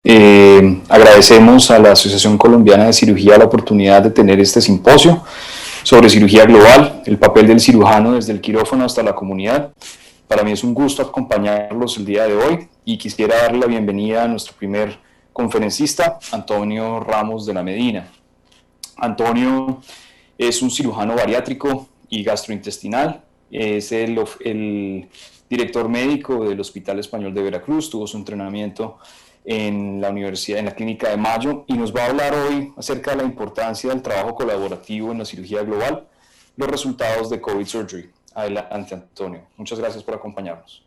Agradecemos a la Asociación Colombiana de Cirugía la oportunidad de tener este simposio sobre cirugía global, el papel del cirujano desde el quirófano hasta la comunidad. Para mí es un gusto acompañarlos el día de hoy y quisiera darle la bienvenida a nuestro primer conferencista, Antonio Ramos de la Medina. Antonio es un cirujano bariátrico y gastrointestinal, es el director médico del Hospital Español de Veracruz, tuvo su entrenamiento en la universidad, en la Clínica de Mayo, y nos va a hablar hoy acerca de la importancia del trabajo colaborativo en la cirugía global, los resultados de COVID Surgery. Adelante, Antonio. Muchas gracias por acompañarnos.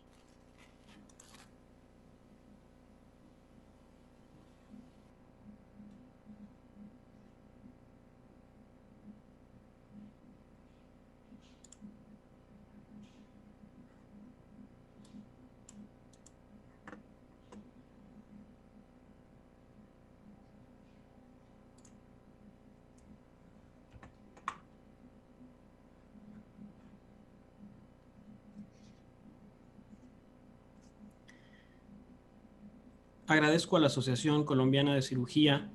Agradezco a la Asociación Colombiana de Cirugía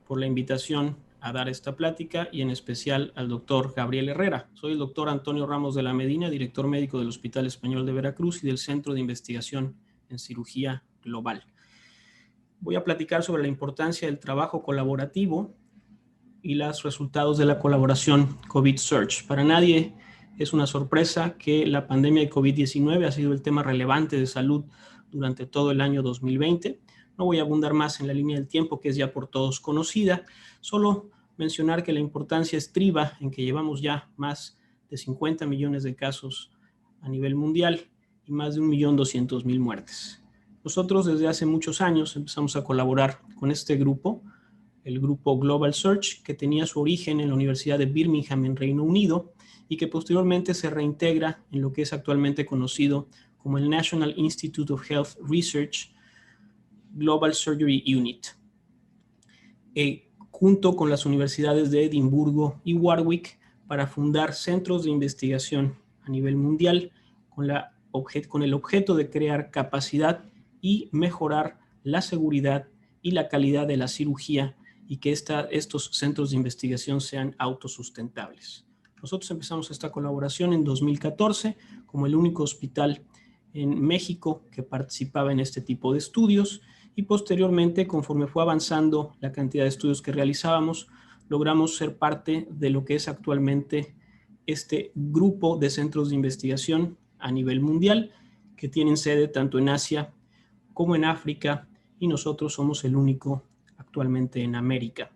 por la invitación a dar esta plática y en especial al doctor Gabriel Herrera. Soy el doctor Antonio Ramos de la Medina, director médico del Hospital Español de Veracruz y del Centro de Investigación en Cirugía Global. Voy a platicar sobre la importancia del trabajo colaborativo y los resultados de la colaboración COVID Search. Para nadie es una sorpresa que la pandemia de COVID-19 ha sido el tema relevante de salud durante todo el año 2020. No voy a abundar más en la línea del tiempo, que es ya por todos conocida, solo mencionar que la importancia estriba en que llevamos ya más de 50 millones de casos a nivel mundial y más de 1.200.000 muertes. Nosotros desde hace muchos años empezamos a colaborar con este grupo, el grupo Global Search, que tenía su origen en la Universidad de Birmingham en Reino Unido y que posteriormente se reintegra en lo que es actualmente conocido como el National Institute of Health Research Global Surgery Unit, junto con las universidades de Edimburgo y Warwick, para fundar centros de investigación a nivel mundial con el objeto de crear capacidad y mejorar la seguridad y la calidad de la cirugía y que estos centros de investigación sean autosustentables. Nosotros empezamos esta colaboración en 2014 como el único hospital en México que participaba en este tipo de estudios y posteriormente, conforme fue avanzando la cantidad de estudios que realizábamos, logramos ser parte de lo que es actualmente este grupo de centros de investigación a nivel mundial que tienen sede tanto en Asia como en África y nosotros somos el único actualmente en América.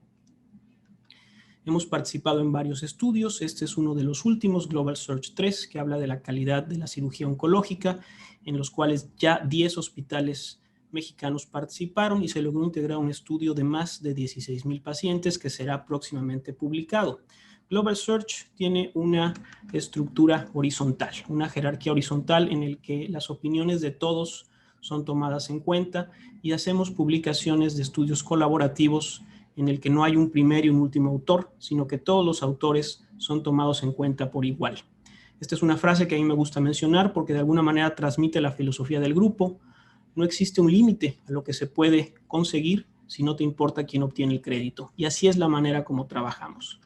Hemos participado en varios estudios, este es uno de los últimos, Global Search 3, que habla de la calidad de la cirugía oncológica, en los cuales ya 10 hospitales mexicanos participaron y se logró integrar un estudio de más de 16,000 pacientes que será próximamente publicado. Global Search tiene una estructura horizontal, una jerarquía horizontal en el que las opiniones de todos son tomadas en cuenta y hacemos publicaciones de estudios colaborativos en el que no hay un primer y un último autor, sino que todos los autores son tomados en cuenta por igual. Esta es una frase que a mí me gusta mencionar porque de alguna manera transmite la filosofía del grupo. No existe un límite a lo que se puede conseguir si no te importa quién obtiene el crédito. Y así es la manera como trabajamos.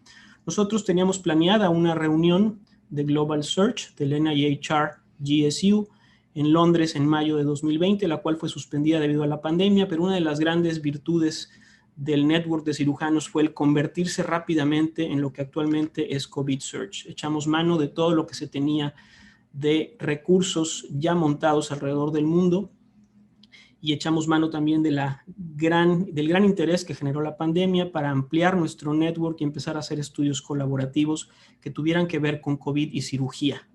Nosotros teníamos planeada una reunión de Global Search del NIHR GSU en Londres en mayo de 2020, la cual fue suspendida debido a la pandemia, pero una de las grandes virtudes del network de cirujanos fue el convertirse rápidamente en lo que actualmente es COVID Search. Echamos mano de todo lo que se tenía de recursos ya montados alrededor del mundo y echamos mano también del gran interés que generó la pandemia para ampliar nuestro network y empezar a hacer estudios colaborativos que tuvieran que ver con COVID y cirugía.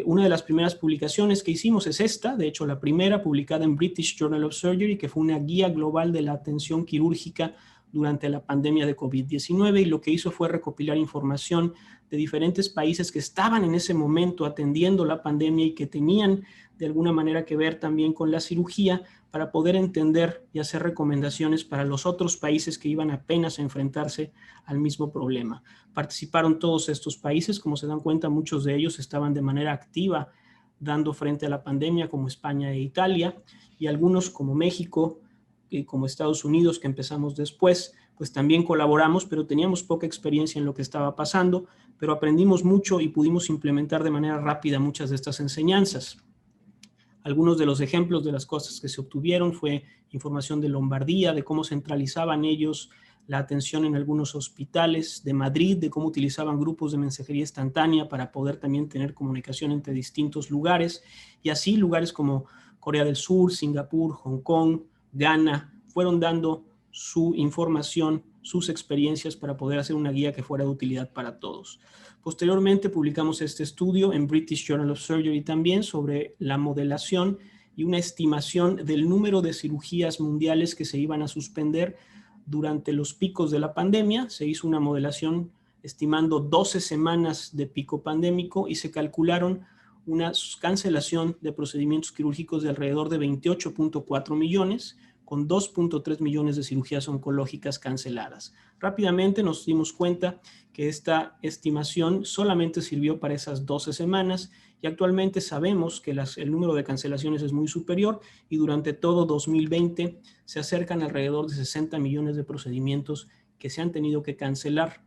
Una de las primeras publicaciones que hicimos es esta, de hecho la primera publicada en British Journal of Surgery, que fue una guía global de la atención quirúrgica durante la pandemia de COVID-19 y lo que hizo fue recopilar información de diferentes países que estaban en ese momento atendiendo la pandemia y que tenían de alguna manera que ver también con la cirugía para poder entender y hacer recomendaciones para los otros países que iban apenas a enfrentarse al mismo problema. Participaron todos estos países, como se dan cuenta, muchos de ellos estaban de manera activa dando frente a la pandemia, como España e Italia, y algunos como México como Estados Unidos, que empezamos después, pues también colaboramos, pero teníamos poca experiencia en lo que estaba pasando, pero aprendimos mucho y pudimos implementar de manera rápida muchas de estas enseñanzas. Algunos de los ejemplos de las cosas que se obtuvieron fue información de Lombardía, de cómo centralizaban ellos la atención en algunos hospitales, de Madrid, de cómo utilizaban grupos de mensajería instantánea para poder también tener comunicación entre distintos lugares, y así lugares como Corea del Sur, Singapur, Hong Kong, Ghana, fueron dando su información, sus experiencias para poder hacer una guía que fuera de utilidad para todos. Posteriormente publicamos este estudio en British Journal of Surgery también sobre la modelación y una estimación del número de cirugías mundiales que se iban a suspender durante los picos de la pandemia. Se hizo una modelación estimando 12 semanas de pico pandémico y se calcularon una cancelación de procedimientos quirúrgicos de alrededor de 28.4 millones, con 2.3 millones de cirugías oncológicas canceladas. Rápidamente nos dimos cuenta que esta estimación solamente sirvió para esas 12 semanas y actualmente sabemos que el número de cancelaciones es muy superior y durante todo 2020 se acercan alrededor de 60 millones de procedimientos que se han tenido que cancelar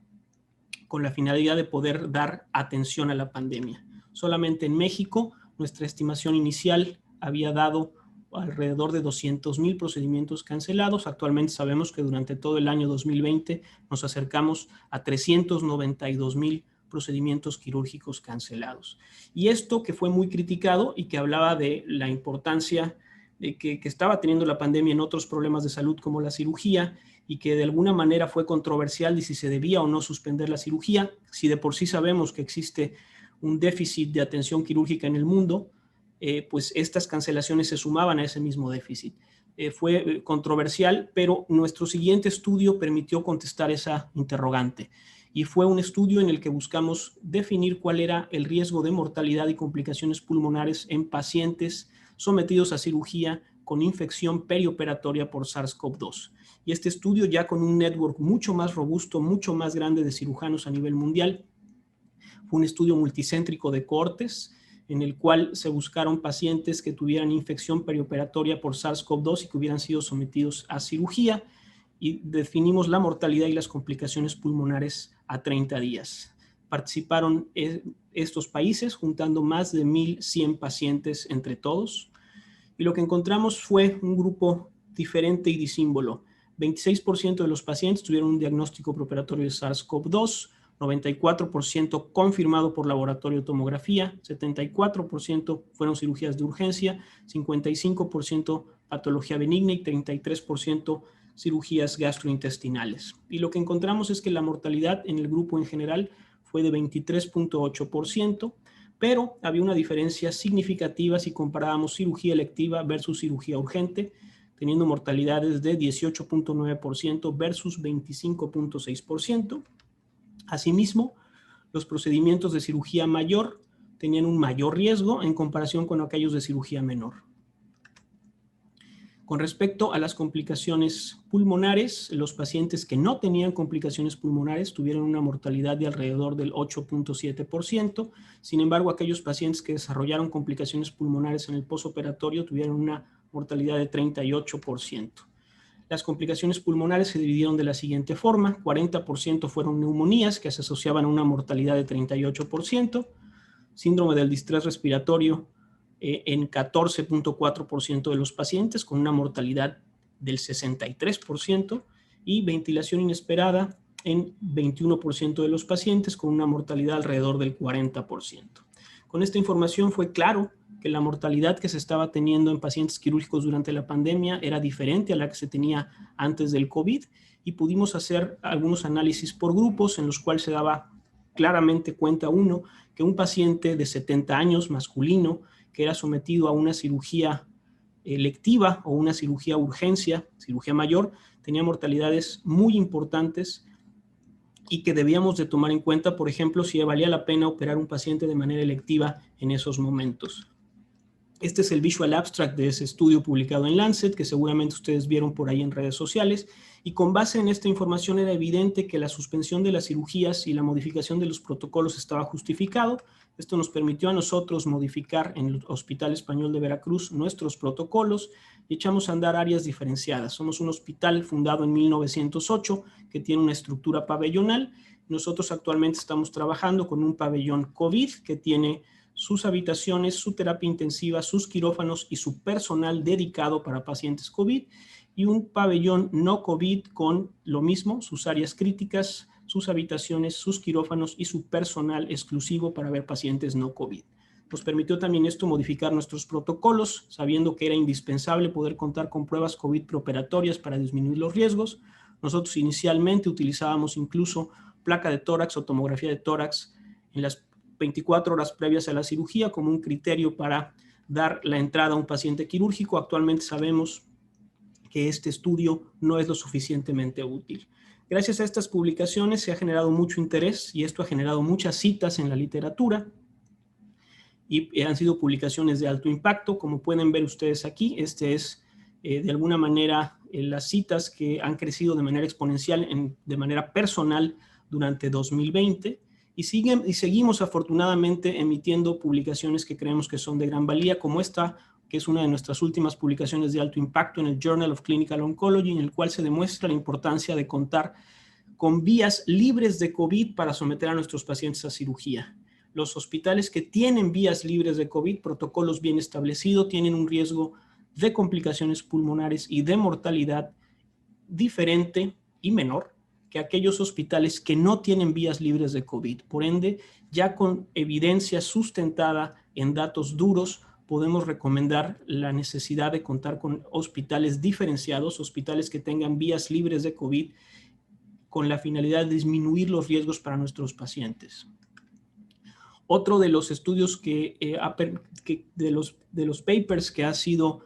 con la finalidad de poder dar atención a la pandemia. Solamente en México, nuestra estimación inicial había dado alrededor de 200,000 procedimientos cancelados. Actualmente sabemos que durante todo el año 2020 nos acercamos a 392,000 procedimientos quirúrgicos cancelados. Y esto que fue muy criticado y que hablaba de la importancia de que estaba teniendo la pandemia en otros problemas de salud como la cirugía, y que de alguna manera fue controversial de si se debía o no suspender la cirugía, si de por sí sabemos que existe un déficit de atención quirúrgica en el mundo, pues estas cancelaciones se sumaban a ese mismo déficit. Fue controversial, pero nuestro siguiente estudio permitió contestar esa interrogante. Y fue un estudio en el que buscamos definir cuál era el riesgo de mortalidad y complicaciones pulmonares en pacientes sometidos a cirugía con infección perioperatoria por SARS-CoV-2. Y este estudio, ya con un network mucho más robusto, mucho más grande de cirujanos a nivel mundial, fue un estudio multicéntrico de cohortes en el cual se buscaron pacientes que tuvieran infección perioperatoria por SARS-CoV-2 y que hubieran sido sometidos a cirugía, y definimos la mortalidad y las complicaciones pulmonares a 30 días. Participaron estos países juntando más de 1,100 pacientes entre todos, y lo que encontramos fue un grupo diferente y disímbolo. 26% de los pacientes tuvieron un diagnóstico preoperatorio de SARS-CoV-2, 94% confirmado por laboratorio de tomografía, 74% fueron cirugías de urgencia, 55% patología benigna y 33% cirugías gastrointestinales. Y lo que encontramos es que la mortalidad en el grupo en general fue de 23.8%, pero había una diferencia significativa si comparábamos cirugía electiva versus cirugía urgente, teniendo mortalidades de 18.9% versus 25.6%. Asimismo, los procedimientos de cirugía mayor tenían un mayor riesgo en comparación con aquellos de cirugía menor. Con respecto a las complicaciones pulmonares, los pacientes que no tenían complicaciones pulmonares tuvieron una mortalidad de alrededor del 8.7%. Sin embargo, aquellos pacientes que desarrollaron complicaciones pulmonares en el posoperatorio tuvieron una mortalidad de 38%. Las complicaciones pulmonares se dividieron de la siguiente forma: 40% fueron neumonías, que se asociaban a una mortalidad de 38%, síndrome del distrés respiratorio en 14.4% de los pacientes, con una mortalidad del 63%, y ventilación inesperada en 21% de los pacientes, con una mortalidad alrededor del 40%. Con esta información fue claro que la mortalidad que se estaba teniendo en pacientes quirúrgicos durante la pandemia era diferente a la que se tenía antes del COVID, y pudimos hacer algunos análisis por grupos en los cuales se daba claramente cuenta, uno, que un paciente de 70 años masculino que era sometido a una cirugía electiva o una cirugía urgencia, cirugía mayor, tenía mortalidades muy importantes y que debíamos de tomar en cuenta, por ejemplo, si valía la pena operar un paciente de manera electiva en esos momentos. Este es el visual abstract de ese estudio publicado en Lancet, que seguramente ustedes vieron por ahí en redes sociales, y con base en esta información era evidente que la suspensión de las cirugías y la modificación de los protocolos estaba justificado. Esto nos permitió a nosotros modificar en el Hospital Español de Veracruz nuestros protocolos y echamos a andar áreas diferenciadas. Somos un hospital fundado en 1908 que tiene una estructura pabellonal. Nosotros actualmente estamos trabajando con un pabellón COVID que tiene sus habitaciones, su terapia intensiva, sus quirófanos y su personal dedicado para pacientes COVID, y un pabellón no COVID con lo mismo, sus áreas críticas, sus habitaciones, sus quirófanos y su personal exclusivo para ver pacientes no COVID. Nos permitió también esto modificar nuestros protocolos, sabiendo que era indispensable poder contar con pruebas COVID preoperatorias para disminuir los riesgos. Nosotros inicialmente utilizábamos incluso placa de tórax o tomografía de tórax en las 24 horas previas a la cirugía como un criterio para dar la entrada a un paciente quirúrgico. Actualmente sabemos que este estudio no es lo suficientemente útil. Gracias a estas publicaciones se ha generado mucho interés y esto ha generado muchas citas en la literatura y han sido publicaciones de alto impacto. Como pueden ver ustedes aquí, este es de alguna manera las citas que han crecido de manera exponencial, de manera personal durante 2020. Y seguimos afortunadamente emitiendo publicaciones que creemos que son de gran valía, como esta, que es una de nuestras últimas publicaciones de alto impacto en el Journal of Clinical Oncology, en el cual se demuestra la importancia de contar con vías libres de COVID para someter a nuestros pacientes a cirugía. Los hospitales que tienen vías libres de COVID, protocolos bien establecidos, tienen un riesgo de complicaciones pulmonares y de mortalidad diferente y menor que aquellos hospitales que no tienen vías libres de COVID. Por ende, ya con evidencia sustentada en datos duros, podemos recomendar la necesidad de contar con hospitales diferenciados, hospitales que tengan vías libres de COVID, con la finalidad de disminuir los riesgos para nuestros pacientes. Otro de los estudios de los papers que ha sido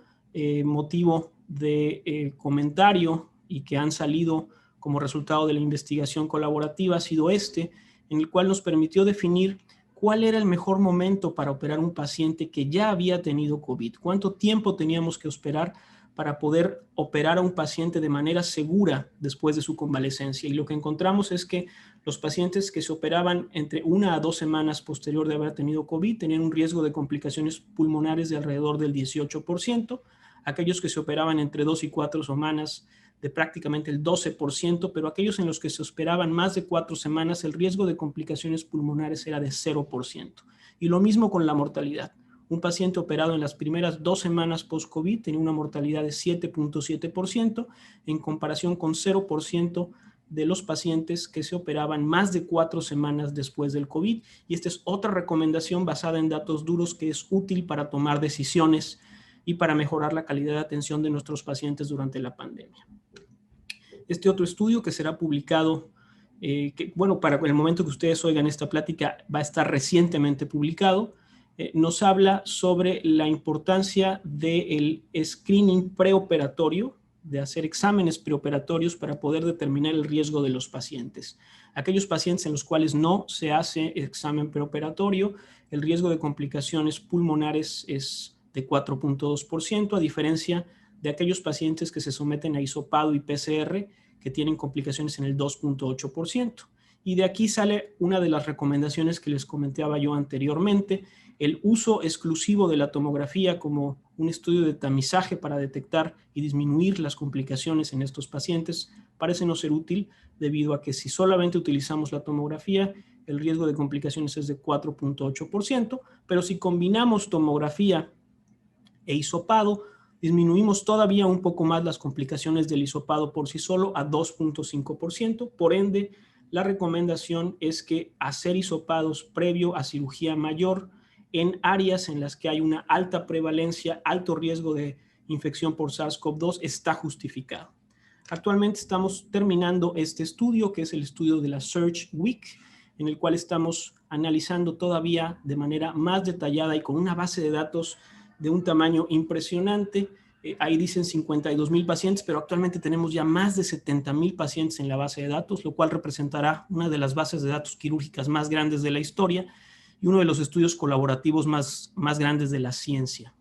motivo de comentario y que han salido como resultado de la investigación colaborativa ha sido este, en el cual nos permitió definir cuál era el mejor momento para operar un paciente que ya había tenido COVID, cuánto tiempo teníamos que esperar para poder operar a un paciente de manera segura después de su convalecencia. Y lo que encontramos es que los pacientes que se operaban entre 1 a 2 semanas posterior de haber tenido COVID tenían un riesgo de complicaciones pulmonares de alrededor del 18%, aquellos que se operaban entre 2 y 4 semanas de prácticamente el 12%, pero aquellos en los que se esperaban más de 4 semanas, el riesgo de complicaciones pulmonares era de 0%. Y lo mismo con la mortalidad. Un paciente operado en las primeras 2 semanas post-COVID tenía una mortalidad de 7.7% en comparación con 0% de los pacientes que se operaban más de 4 semanas después del COVID. Y esta es otra recomendación basada en datos duros que es útil para tomar decisiones y para mejorar la calidad de atención de nuestros pacientes durante la pandemia. Este otro estudio que será publicado, para el momento que ustedes oigan esta plática, va a estar recientemente publicado, nos habla sobre la importancia del screening preoperatorio, de hacer exámenes preoperatorios para poder determinar el riesgo de los pacientes. Aquellos pacientes en los cuales no se hace examen preoperatorio, el riesgo de complicaciones pulmonares es de 4.2%, a diferencia de aquellos pacientes que se someten a hisopado y PCR, que tienen complicaciones en el 2.8%. Y de aquí sale una de las recomendaciones que les comentaba yo anteriormente, el uso exclusivo de la tomografía como un estudio de tamizaje para detectar y disminuir las complicaciones en estos pacientes parece no ser útil, debido a que si solamente utilizamos la tomografía, el riesgo de complicaciones es de 4.8%, pero si combinamos tomografía e hisopado, disminuimos todavía un poco más las complicaciones del hisopado por sí solo a 2.5%. Por ende, la recomendación es que hacer hisopados previo a cirugía mayor en áreas en las que hay una alta prevalencia, alto riesgo de infección por SARS-CoV-2 está justificado. Actualmente estamos terminando este estudio, que es el estudio de la Search Week, en el cual estamos analizando todavía de manera más detallada y con una base de datos de un tamaño impresionante. Ahí dicen 52,000 pacientes, pero actualmente tenemos ya más de 70,000 pacientes en la base de datos, lo cual representará una de las bases de datos quirúrgicas más grandes de la historia y uno de los estudios colaborativos más grandes de la ciencia.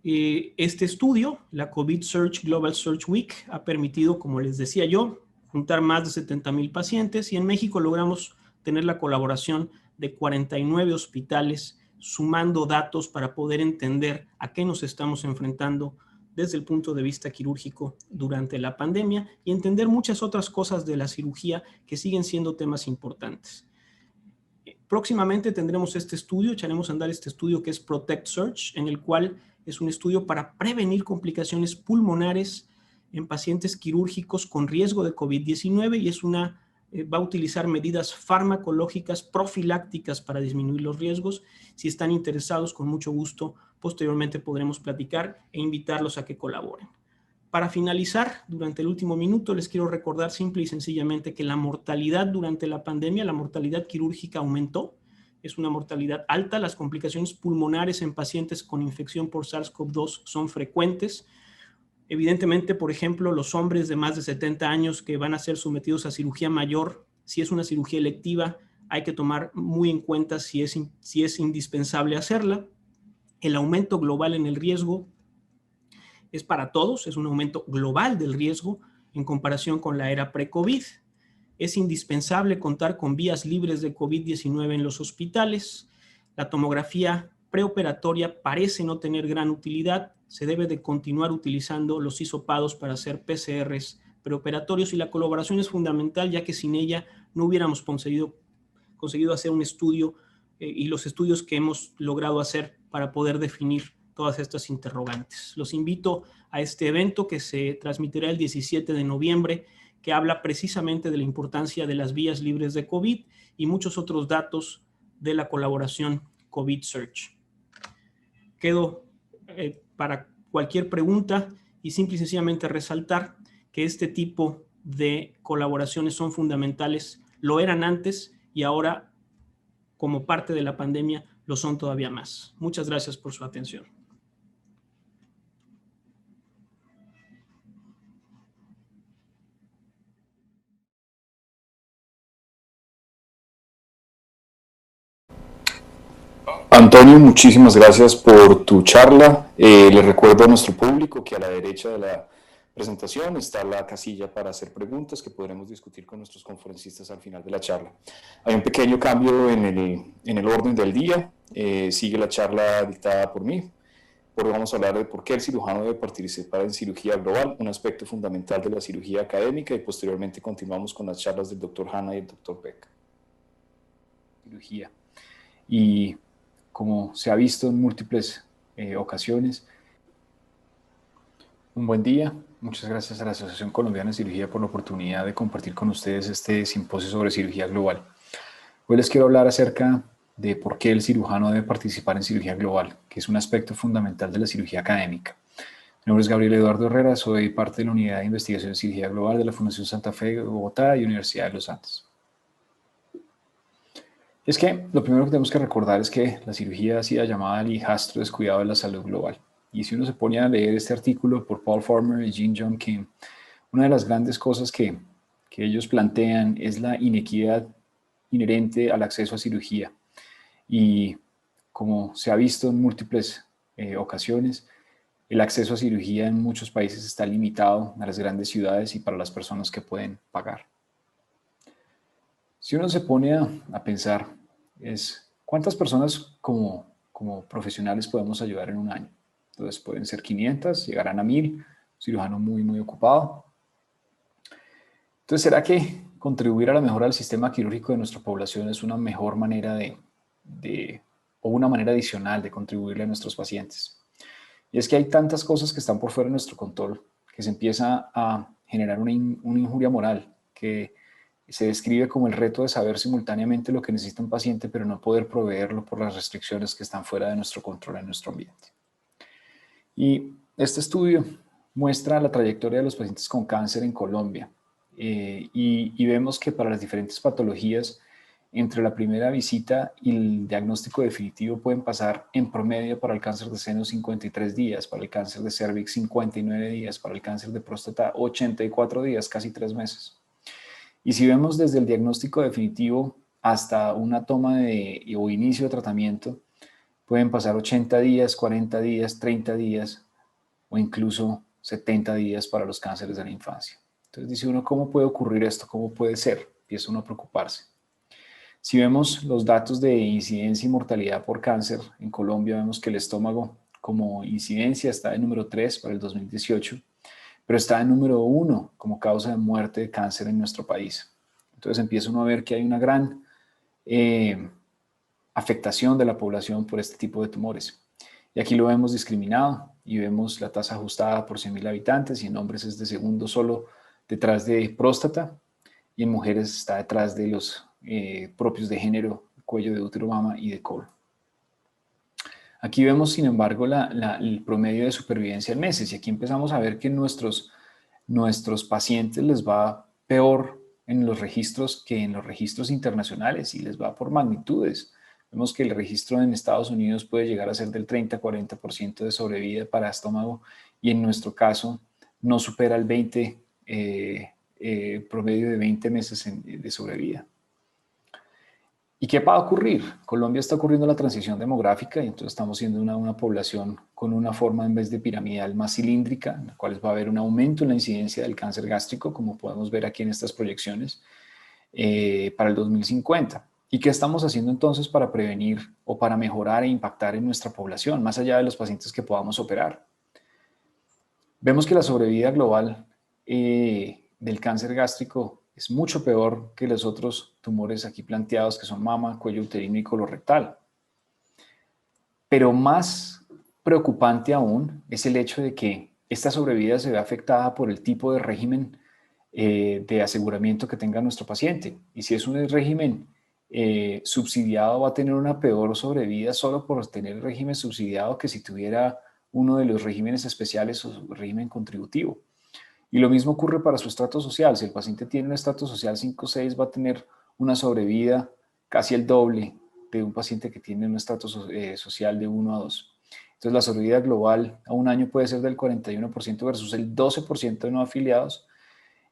Este estudio, la COVID Search Global Search Week, ha permitido, como les decía yo, juntar más de 70,000 pacientes, y en México logramos tener la colaboración de 49 hospitales, sumando datos para poder entender a qué nos estamos enfrentando desde el punto de vista quirúrgico durante la pandemia, y entender muchas otras cosas de la cirugía que siguen siendo temas importantes. Próximamente tendremos este estudio, echaremos a andar este estudio que es Protect Search, en el cual es un estudio para prevenir complicaciones pulmonares en pacientes quirúrgicos con riesgo de COVID-19, y va a utilizar medidas farmacológicas profilácticas para disminuir los riesgos. Si están interesados, con mucho gusto, posteriormente podremos platicar e invitarlos a que colaboren. Para finalizar, durante el último minuto, les quiero recordar simple y sencillamente que la mortalidad durante la pandemia, la mortalidad quirúrgica aumentó. Es una mortalidad alta. Las complicaciones pulmonares en pacientes con infección por SARS-CoV-2 son frecuentes. Evidentemente, por ejemplo, los hombres de más de 70 años que van a ser sometidos a cirugía mayor, si es una cirugía electiva, hay que tomar muy en cuenta si es indispensable hacerla. El aumento global en el riesgo es para todos, es un aumento global del riesgo en comparación con la era pre-COVID. Es indispensable contar con vías libres de COVID-19 en los hospitales. La tomografía preoperatoria parece no tener gran utilidad. Se debe de continuar utilizando los hisopados para hacer PCRs preoperatorios, y la colaboración es fundamental, ya que sin ella no hubiéramos conseguido hacer un estudio y los estudios que hemos logrado hacer para poder definir todas estas interrogantes. Los invito a este evento que se transmitirá el 17 de noviembre, que habla precisamente de la importancia de las vías libres de COVID y muchos otros datos de la colaboración COVID Search. Quedo para cualquier pregunta, y simple y sencillamente resaltar que este tipo de colaboraciones son fundamentales, lo eran antes y ahora, como parte de la pandemia, lo son todavía más. Muchas gracias por su atención. Antonio, muchísimas gracias por tu charla. Le recuerdo a nuestro público que a la derecha de la presentación está la casilla para hacer preguntas que podremos discutir con nuestros conferencistas al final de la charla. Hay un pequeño cambio en el orden del día. Sigue la charla dictada por mí. Hoy vamos a hablar de por qué el cirujano debe participar en cirugía global, un aspecto fundamental de la cirugía académica, y posteriormente continuamos con las charlas del Dr. Hanna y el Dr. Peck. Cirugía. Y como se ha visto en múltiples ocasiones, un buen día. Muchas gracias a la Asociación Colombiana de Cirugía por la oportunidad de compartir con ustedes este simposio sobre cirugía global. Hoy les quiero hablar acerca de por qué el cirujano debe participar en cirugía global, que es un aspecto fundamental de la cirugía académica. Mi nombre es Gabriel Eduardo Herrera, soy parte de la Unidad de Investigación en Cirugía Global de la Fundación Santa Fe de Bogotá y Universidad de los Andes. Es que lo primero que tenemos que recordar es que la cirugía ha sido llamada el hijastro descuidado de la salud global. Y si uno se pone a leer este artículo por Paul Farmer y Jean John Kim, una de las grandes cosas que ellos plantean es la inequidad inherente al acceso a cirugía. Y como se ha visto en múltiples ocasiones, el acceso a cirugía en muchos países está limitado a las grandes ciudades y para las personas que pueden pagar. Si uno se pone a pensar, ¿cuántas personas como profesionales podemos ayudar en un año? Entonces pueden ser 500, llegarán a 1000, cirujano muy, muy ocupado. Entonces, ¿será que contribuir a la mejora del sistema quirúrgico de nuestra población es una mejor manera o una manera adicional de contribuirle a nuestros pacientes? Y es que hay tantas cosas que están por fuera de nuestro control, que se empieza a generar una injuria moral, que se describe como el reto de saber simultáneamente lo que necesita un paciente, pero no poder proveerlo por las restricciones que están fuera de nuestro control en nuestro ambiente. Y este estudio muestra la trayectoria de los pacientes con cáncer en Colombia. Y vemos que para las diferentes patologías, entre la primera visita y el diagnóstico definitivo pueden pasar en promedio para el cáncer de seno 53 días, para el cáncer de cervix 59 días, para el cáncer de próstata 84 días, casi 3 meses. Y si vemos desde el diagnóstico definitivo hasta una toma o inicio de tratamiento, pueden pasar 80 días, 40 días, 30 días o incluso 70 días para los cánceres de la infancia. Entonces dice uno, ¿cómo puede ocurrir esto? ¿Cómo puede ser? Empieza uno a preocuparse. Si vemos los datos de incidencia y mortalidad por cáncer en Colombia, vemos que el estómago como incidencia está en número 3 para el 2018, pero está en número 1 como causa de muerte de cáncer en nuestro país. Entonces empieza uno a ver que hay una gran afectación de la población por este tipo de tumores. Y aquí lo vemos discriminado y vemos la tasa ajustada por 100.000 habitantes y en hombres es de segundo solo detrás de próstata y en mujeres está detrás de los propios de género, cuello de útero, mama y de colon. Aquí vemos, sin embargo, el promedio de supervivencia en meses y aquí empezamos a ver que nuestros pacientes les va peor en los registros que en los registros internacionales y les va por magnitudes. Vemos que el registro en Estados Unidos puede llegar a ser del 30-40% de sobrevida para estómago y en nuestro caso no supera el 20, promedio de 20 meses de sobrevida. ¿Y qué va a ocurrir? Colombia está ocurriendo la transición demográfica y entonces estamos siendo una población con una forma en vez de piramidal más cilíndrica, en la cual va a haber un aumento en la incidencia del cáncer gástrico, como podemos ver aquí en estas proyecciones, para el 2050. ¿Y qué estamos haciendo entonces para prevenir o para mejorar e impactar en nuestra población, más allá de los pacientes que podamos operar? Vemos que la sobrevida global del cáncer gástrico es mucho peor que los otros tumores aquí planteados, que son mama, cuello uterino y colorectal. Pero más preocupante aún es el hecho de que esta sobrevida se ve afectada por el tipo de régimen de aseguramiento que tenga nuestro paciente. Y si es un régimen subsidiado, va a tener una peor sobrevida solo por tener el régimen subsidiado que si tuviera uno de los regímenes especiales o régimen contributivo. Y lo mismo ocurre para su estrato social. Si el paciente tiene un estrato social 5 o 6, va a tener una sobrevida casi el doble de un paciente que tiene un estrato social de 1 a 2. Entonces, la sobrevida global a un año puede ser del 41% versus el 12% de no afiliados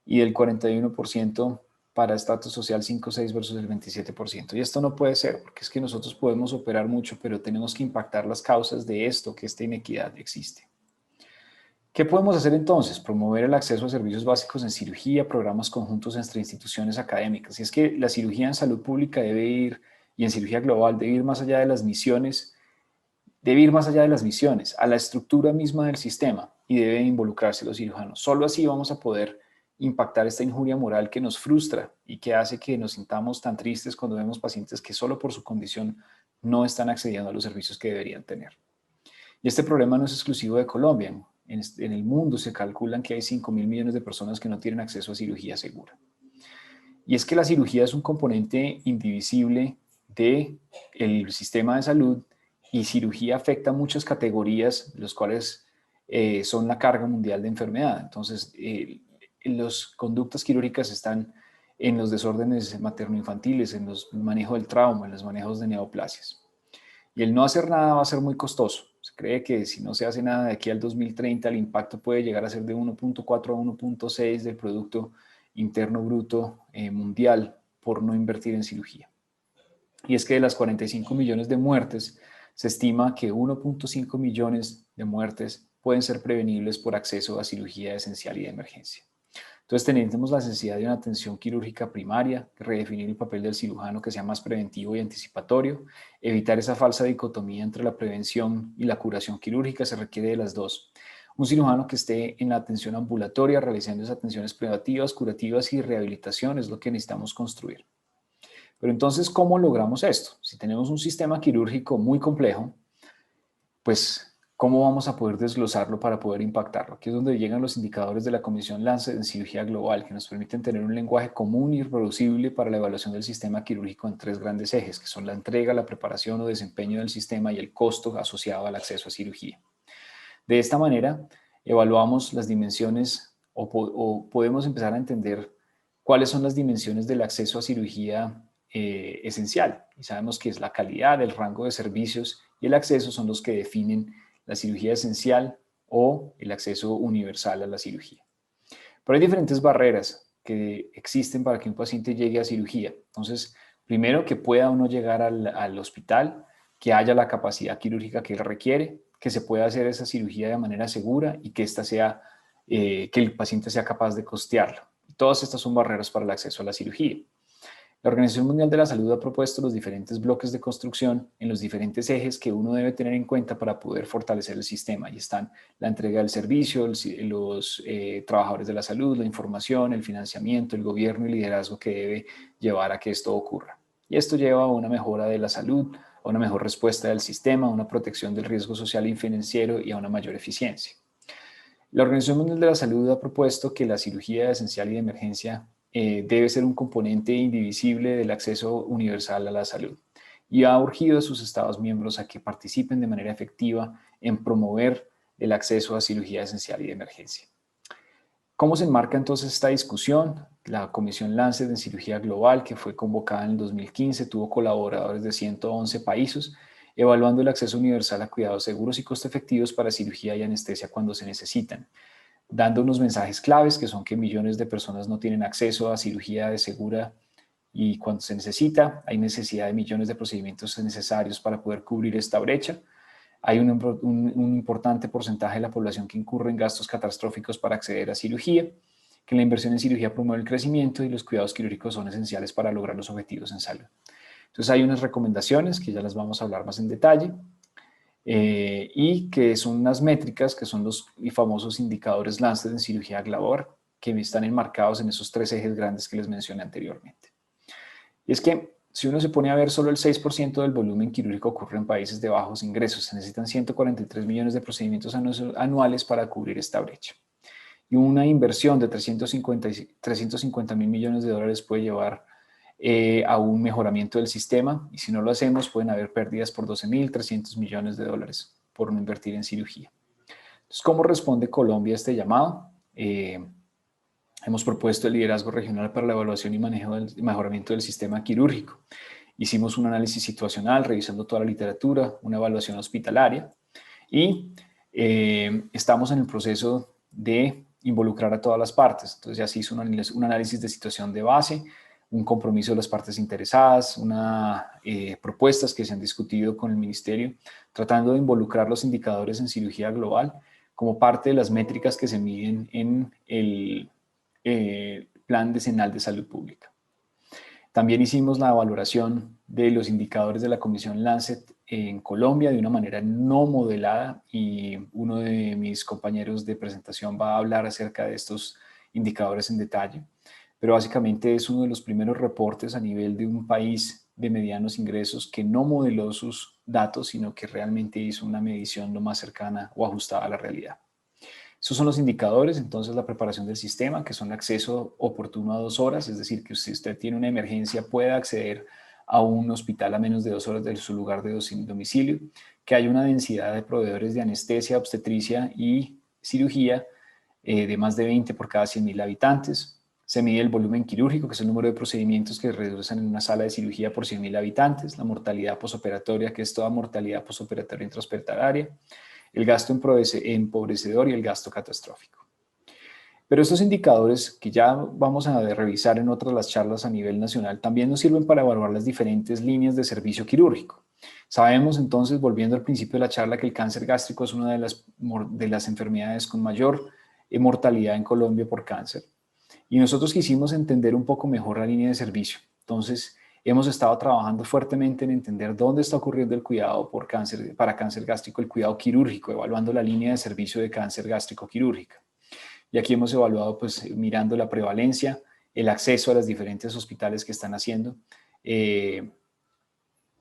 y del 41% para estrato social 5 o 6 versus el 27%. Y esto no puede ser, porque es que nosotros podemos operar mucho, pero tenemos que impactar las causas de esto, que esta inequidad existe. ¿Qué podemos hacer entonces? Promover el acceso a servicios básicos en cirugía, programas conjuntos entre instituciones académicas. Y es que la cirugía en salud pública debe ir, y en cirugía global, debe ir más allá de las misiones, a la estructura misma del sistema y deben involucrarse los cirujanos. Solo así vamos a poder impactar esta injuria moral que nos frustra y que hace que nos sintamos tan tristes cuando vemos pacientes que solo por su condición no están accediendo a los servicios que deberían tener. Y este problema no es exclusivo de Colombia. En el mundo se calculan que hay 5.000 millones de personas que no tienen acceso a cirugía segura. Y es que la cirugía es un componente indivisible del sistema de salud y cirugía afecta a muchas categorías, los cuales son la carga mundial de enfermedad. Entonces, las conductas quirúrgicas están en los desórdenes materno-infantiles, en los manejos del trauma, en los manejos de neoplasias. Y el no hacer nada va a ser muy costoso. Se cree que si no se hace nada de aquí al 2030, el impacto puede llegar a ser de 1.4 a 1.6 del Producto Interno Bruto mundial por no invertir en cirugía. Y es que de las 45 millones de muertes, se estima que 1.5 millones de muertes pueden ser prevenibles por acceso a cirugía esencial y de emergencia. Entonces tenemos la necesidad de una atención quirúrgica primaria, redefinir el papel del cirujano que sea más preventivo y anticipatorio, evitar esa falsa dicotomía entre la prevención y la curación quirúrgica, se requiere de las dos. Un cirujano que esté en la atención ambulatoria, realizando esas atenciones preventivas, curativas y rehabilitación es lo que necesitamos construir. Pero entonces, ¿cómo logramos esto? Si tenemos un sistema quirúrgico muy complejo, pues ¿cómo vamos a poder desglosarlo para poder impactarlo? Aquí es donde llegan los indicadores de la Comisión Lancet en cirugía global, que nos permiten tener un lenguaje común y reproducible para la evaluación del sistema quirúrgico en 3 grandes ejes, que son la entrega, la preparación o desempeño del sistema y el costo asociado al acceso a cirugía. De esta manera, evaluamos las dimensiones o podemos empezar a entender cuáles son las dimensiones del acceso a cirugía esencial. Y sabemos que es la calidad, el rango de servicios y el acceso son los que definen la cirugía esencial o el acceso universal a la cirugía. Pero hay diferentes barreras que existen para que un paciente llegue a cirugía. Entonces, primero que pueda uno llegar al hospital, que haya la capacidad quirúrgica que requiere, que se pueda hacer esa cirugía de manera segura y que, que el paciente sea capaz de costearlo. Todas estas son barreras para el acceso a la cirugía. La Organización Mundial de la Salud ha propuesto los diferentes bloques de construcción en los diferentes ejes que uno debe tener en cuenta para poder fortalecer el sistema. Y están la entrega del servicio, los trabajadores de la salud, la información, el financiamiento, el gobierno y liderazgo que debe llevar a que esto ocurra. Y esto lleva a una mejora de la salud, a una mejor respuesta del sistema, a una protección del riesgo social y financiero y a una mayor eficiencia. La Organización Mundial de la Salud ha propuesto que la cirugía esencial y de emergencia debe ser un componente indivisible del acceso universal a la salud y ha urgido a sus Estados miembros a que participen de manera efectiva en promover el acceso a cirugía esencial y de emergencia. ¿Cómo se enmarca entonces esta discusión? La Comisión Lancet en Cirugía Global, que fue convocada en el 2015, tuvo colaboradores de 111 países, evaluando el acceso universal a cuidados seguros y costo efectivos para cirugía y anestesia cuando se necesitan, dando unos mensajes claves que son que millones de personas no tienen acceso a cirugía de segura y cuando se necesita, hay necesidad de millones de procedimientos necesarios para poder cubrir esta brecha. Hay un importante porcentaje de la población que incurre en gastos catastróficos para acceder a cirugía, que la inversión en cirugía promueve el crecimiento y los cuidados quirúrgicos son esenciales para lograr los objetivos en salud. Entonces hay unas recomendaciones que ya las vamos a hablar más en detalle y que son unas métricas que son los famosos indicadores Lancet en cirugía global que están enmarcados en esos tres ejes grandes que les mencioné anteriormente. Y es que si uno se pone a ver, solo el 6% del volumen quirúrgico ocurre en países de bajos ingresos. Se necesitan 143 millones de procedimientos anuales para cubrir esta brecha. Y una inversión de 350 mil millones de dólares puede llevar a un mejoramiento del sistema. Y si no lo hacemos, pueden haber pérdidas por 12.300 millones de dólares por no invertir en cirugía. Entonces, ¿cómo responde Colombia a este llamado? Hemos propuesto el liderazgo regional para la evaluación y manejo del mejoramiento del sistema quirúrgico. Hicimos un análisis situacional, revisando toda la literatura, una evaluación hospitalaria y estamos en el proceso de involucrar a todas las partes. Entonces ya se hizo un análisis de situación de base, un compromiso de las partes interesadas, propuestas que se han discutido con el ministerio, tratando de involucrar los indicadores en cirugía global como parte de las métricas que se miden en el Plan Decenal de Salud Pública. También hicimos la valoración de los indicadores de la Comisión Lancet en Colombia de una manera no modelada y uno de mis compañeros de presentación va a hablar acerca de estos indicadores en detalle, pero básicamente es uno de los primeros reportes a nivel de un país de medianos ingresos que no modeló sus datos, sino que realmente hizo una medición lo más cercana o ajustada a la realidad. Esos son los indicadores, entonces la preparación del sistema, que son acceso oportuno a 2 horas, es decir, que si usted tiene una emergencia puede acceder a un hospital a menos de 2 horas de su lugar de domicilio, que hay una densidad de proveedores de anestesia, obstetricia y cirugía de más de 20 por cada 100.000 habitantes. Se mide el volumen quirúrgico, que es el número de procedimientos que realizan en una sala de cirugía por 100.000 habitantes, la mortalidad posoperatoria, que es toda mortalidad posoperatoria intrahospitalaria, el gasto empobrecedor y el gasto catastrófico. Pero estos indicadores que ya vamos a revisar en otras las charlas a nivel nacional también nos sirven para evaluar las diferentes líneas de servicio quirúrgico. Sabemos entonces, volviendo al principio de la charla, que el cáncer gástrico es una de las enfermedades con mayor mortalidad en Colombia por cáncer. Y nosotros quisimos entender un poco mejor la línea de servicio. Entonces, hemos estado trabajando fuertemente en entender dónde está ocurriendo el cuidado para cáncer gástrico, el cuidado quirúrgico, evaluando la línea de servicio de cáncer gástrico quirúrgica. Y aquí hemos evaluado, pues, mirando la prevalencia, el acceso a los diferentes hospitales que están haciendo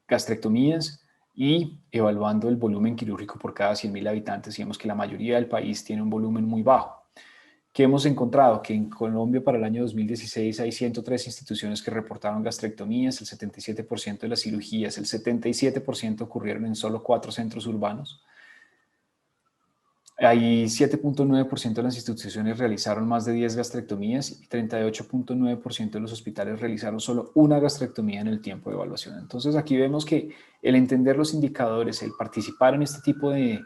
gastrectomías y evaluando el volumen quirúrgico por cada 100.000 habitantes. Y vemos que la mayoría del país tiene un volumen muy bajo. ¿Qué hemos encontrado? Que en Colombia para el año 2016 hay 103 instituciones que reportaron gastrectomías, el 77% de las cirugías, el 77% ocurrieron en solo 4 centros urbanos. Hay 7.9% de las instituciones realizaron más de 10 gastrectomías y 38.9% de los hospitales realizaron solo una gastrectomía en el tiempo de evaluación. Entonces aquí vemos que el entender los indicadores, el participar en este tipo de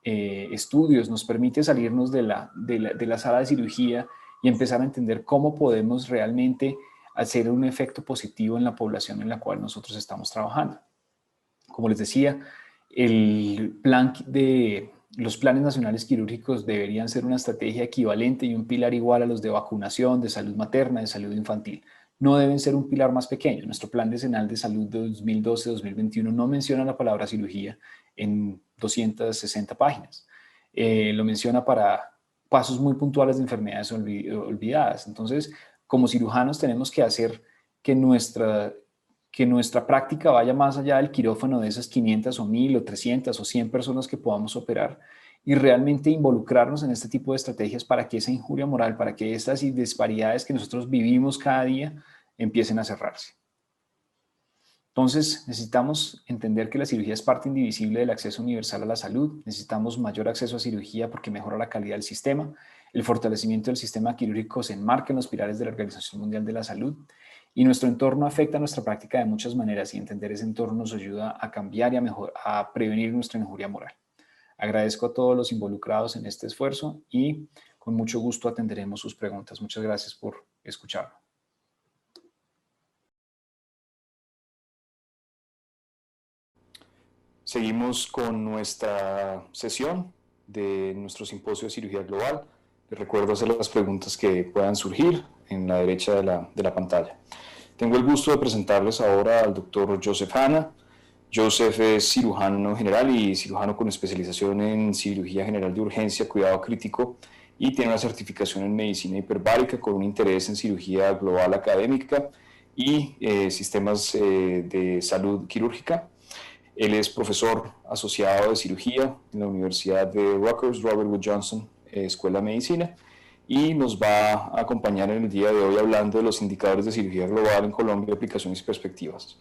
estudios nos permite salirnos de la sala de cirugía y empezar a entender cómo podemos realmente hacer un efecto positivo en la población en la cual nosotros estamos trabajando. Como les decía, los planes nacionales quirúrgicos deberían ser una estrategia equivalente y un pilar igual a los de vacunación, de salud materna, de salud infantil. No deben ser un pilar más pequeño. Nuestro Plan Decenal de Salud de 2012-2021 no menciona la palabra cirugía en 260 páginas. Lo menciona para pasos muy puntuales de enfermedades olvidadas. Entonces, como cirujanos tenemos que hacer que nuestra práctica vaya más allá del quirófano de esas 500 o 1000 o 300 o 100 personas que podamos operar y realmente involucrarnos en este tipo de estrategias para que esa injuria moral, para que estas disparidades que nosotros vivimos cada día empiecen a cerrarse. Entonces, necesitamos entender que la cirugía es parte indivisible del acceso universal a la salud. Necesitamos mayor acceso a cirugía porque mejora la calidad del sistema. El fortalecimiento del sistema quirúrgico se enmarca en los pilares de la Organización Mundial de la Salud. Y nuestro entorno afecta a nuestra práctica de muchas maneras y entender ese entorno nos ayuda a cambiar y a prevenir nuestra injuria moral. Agradezco a todos los involucrados en este esfuerzo y con mucho gusto atenderemos sus preguntas. Muchas gracias por escucharme. Seguimos con nuestra sesión de nuestro simposio de cirugía global. Les recuerdo hacer las preguntas que puedan surgir en la derecha de la pantalla. Tengo el gusto de presentarles ahora al doctor Joseph Hanna. Joseph es cirujano general y cirujano con especialización en cirugía general de urgencia, cuidado crítico, y tiene una certificación en medicina hiperbárica con un interés en cirugía global académica y sistemas de salud quirúrgica. Él es profesor asociado de cirugía en la Universidad de Rutgers, Robert Wood Johnson, Escuela de Medicina, y nos va a acompañar en el día de hoy hablando de los indicadores de cirugía global en Colombia, aplicaciones y perspectivas.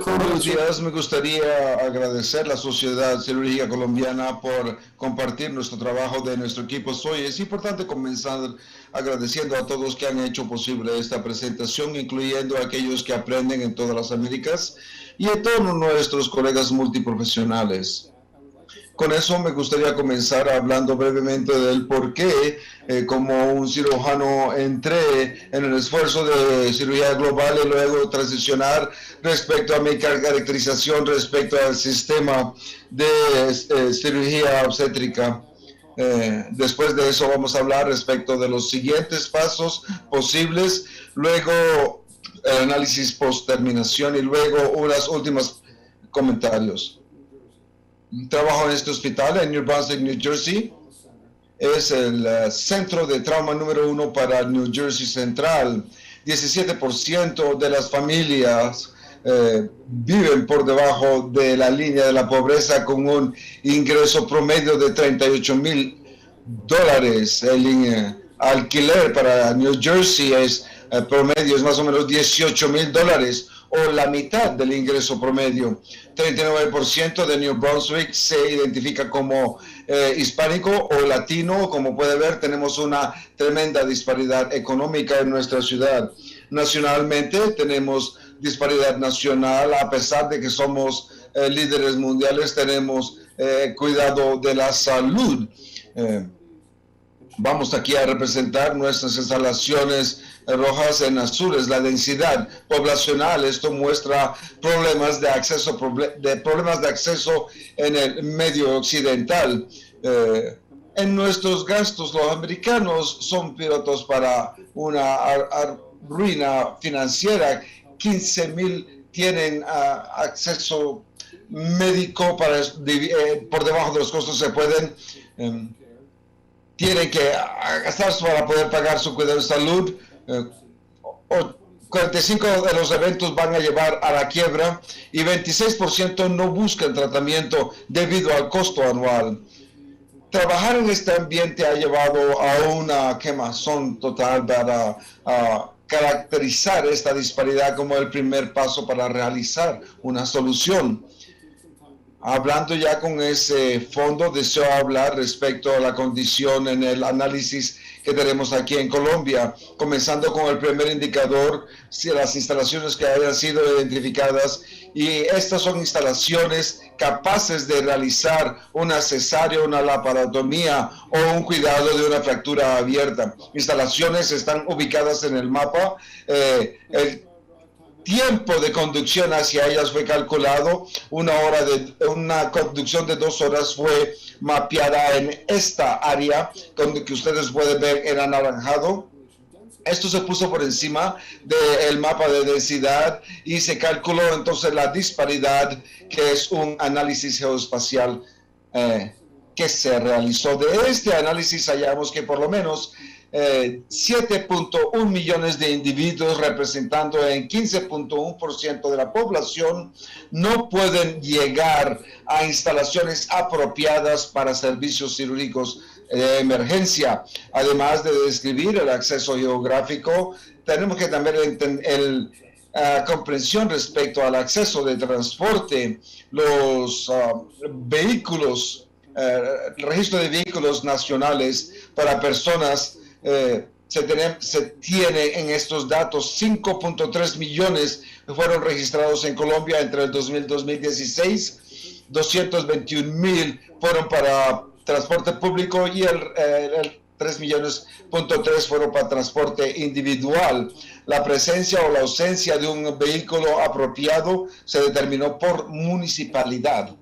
Buenos días, me gustaría agradecer a la Sociedad Cirúrgica Colombiana por compartir nuestro trabajo de nuestro equipo. Es importante comenzar agradeciendo a todos que han hecho posible esta presentación, incluyendo a aquellos que aprenden en todas las Américas y a todos nuestros colegas multiprofesionales. Con eso me gustaría comenzar hablando brevemente del por qué, como un cirujano, entré en el esfuerzo de cirugía global y luego transicionar respecto a mi caracterización respecto al sistema de cirugía obstétrica. Después de eso vamos a hablar respecto de los siguientes pasos posibles, luego el análisis post-terminación y luego unos últimos comentarios. Trabajo en este hospital en New Brunswick, New Jersey. Es el centro de trauma número 1 para New Jersey Central. 17% de las familias viven por debajo de la línea de la pobreza con un ingreso promedio de $38,000. El alquiler para New Jersey promedio es más o menos $18,000 o la mitad del ingreso promedio. 39% de New Brunswick se identifica como hispánico o latino. Como puede ver, tenemos una tremenda disparidad económica en nuestra ciudad. Nacionalmente tenemos disparidad nacional, a pesar de que somos líderes mundiales, tenemos cuidado de la salud. Vamos aquí a representar nuestras instalaciones rojas en azules, la densidad poblacional. Esto muestra problemas de acceso en el medio occidental. En nuestros gastos, los americanos son pilotos para una ruina financiera. 15,000 tienen acceso médico por debajo de los costos se pueden. Tienen que gastarse para poder pagar su cuidado de salud. 45 de los eventos van a llevar a la quiebra y 26% no buscan tratamiento debido al costo anual. Trabajar en este ambiente ha llevado a una quemazón total para caracterizar esta disparidad como el primer paso para realizar una solución. Hablando ya con ese fondo, deseo hablar respecto a la condición en el análisis que tenemos aquí en Colombia, comenzando con el primer indicador, si las instalaciones que hayan sido identificadas, y estas son instalaciones capaces de realizar una cesárea, una laparotomía o un cuidado de una fractura abierta. Instalaciones están ubicadas en el mapa. El tiempo de conducción hacia ellas fue calculado. Una conducción de 2 horas fue mapeada en esta área, donde que ustedes pueden ver en anaranjado. Esto se puso por encima del mapa de densidad y se calculó entonces la disparidad, que es un análisis geoespacial que se realizó. De este análisis hallamos que por lo menos 7.1 millones de individuos, representando en 15.1% de la población, no pueden llegar a instalaciones apropiadas para servicios cirúrgicos de emergencia. Además de describir el acceso geográfico, tenemos que también entender comprensión respecto al acceso de transporte, los vehículos, el registro de vehículos nacionales para personas. Se tiene en estos datos 5.3 millones que fueron registrados en Colombia entre el 2000 y 2016, 221,000 fueron para transporte público y el 3 millones fueron para transporte individual. La presencia o la ausencia de un vehículo apropiado se determinó por municipalidad.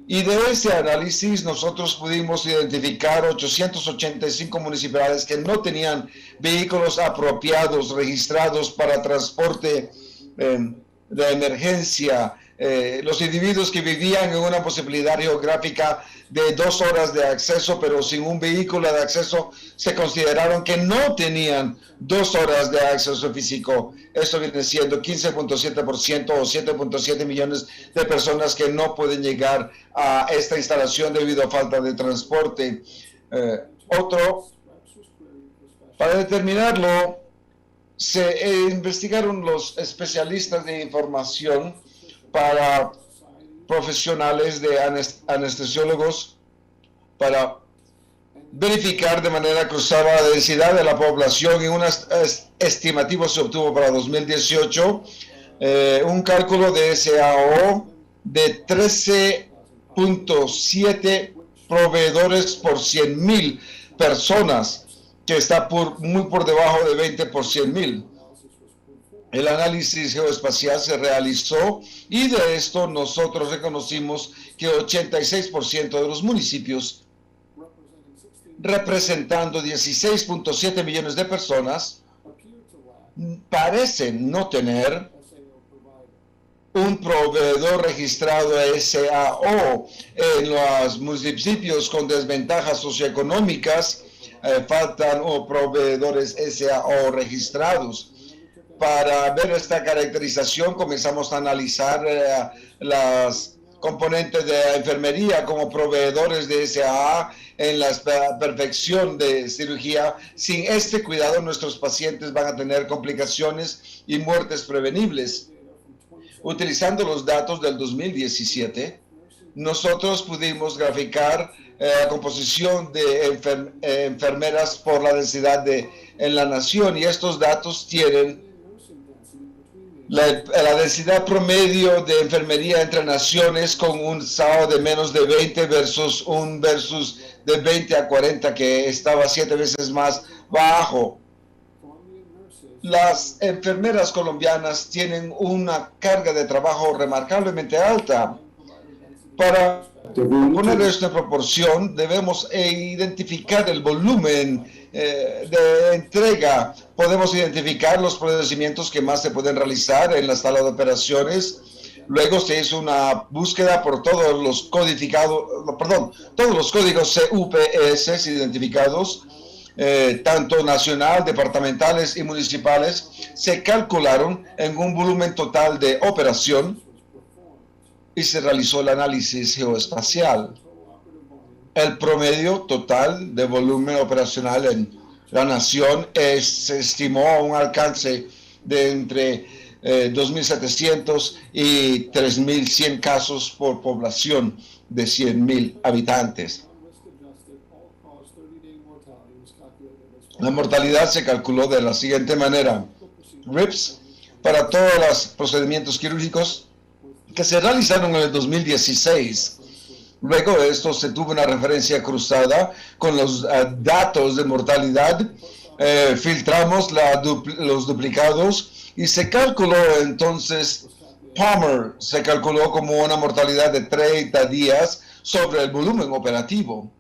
Y de ese análisis nosotros pudimos identificar 885 municipalidades que no tenían vehículos apropiados registrados para transporte de emergencia. Los individuos que vivían en una posibilidad geográfica de 2 horas de acceso, pero sin un vehículo de acceso, se consideraron que no tenían 2 horas de acceso físico. Esto viene siendo 15.7% o 7.7 millones de personas que no pueden llegar a esta instalación debido a falta de transporte. Para determinarlo, se investigaron los especialistas de información para profesionales de anestesiólogos para verificar de manera cruzada la densidad de la población, y un estimativo se obtuvo para 2018, un cálculo de SAO de 13.7 proveedores por 100,000 personas, que está muy por debajo de 20 por 100,000. El análisis geoespacial se realizó y de esto nosotros reconocimos que 86% de los municipios, representando 16.7 millones de personas, parecen no tener un proveedor registrado SAO. En los municipios con desventajas socioeconómicas faltan proveedores SAO registrados. Para ver esta caracterización comenzamos a analizar las componentes de enfermería como proveedores de SAA en la perfección de cirugía. Sin este cuidado, nuestros pacientes van a tener complicaciones y muertes prevenibles. Utilizando los datos del 2017, nosotros pudimos graficar la composición de enfermeras por la densidad en la nación, y estos datos tienen la densidad promedio de enfermería entre naciones, con un SAO de menos de 20 versus de 20 a 40, que estaba 7 veces más bajo. Las enfermeras colombianas tienen una carga de trabajo remarcablemente alta. Para poner esto en proporción, debemos identificar el volumen de entrega. Podemos identificar los procedimientos que más se pueden realizar en la sala de operaciones. Luego se hizo una búsqueda por todos los todos los códigos CUPS identificados, tanto nacional, departamentales y municipales. Se calcularon en un volumen total de operación y se realizó el análisis geoespacial. El promedio total de volumen operacional en la nación se estimó un alcance de entre 2.700 y 3.100 casos por población de 100,000 habitantes. La mortalidad se calculó de la siguiente manera. RIPS para todos los procedimientos quirúrgicos que se realizaron en el 2016. Luego de esto se tuvo una referencia cruzada con los datos de mortalidad, filtramos los duplicados y se calculó entonces, Palmer se calculó como una mortalidad de 30 días sobre el volumen operativo.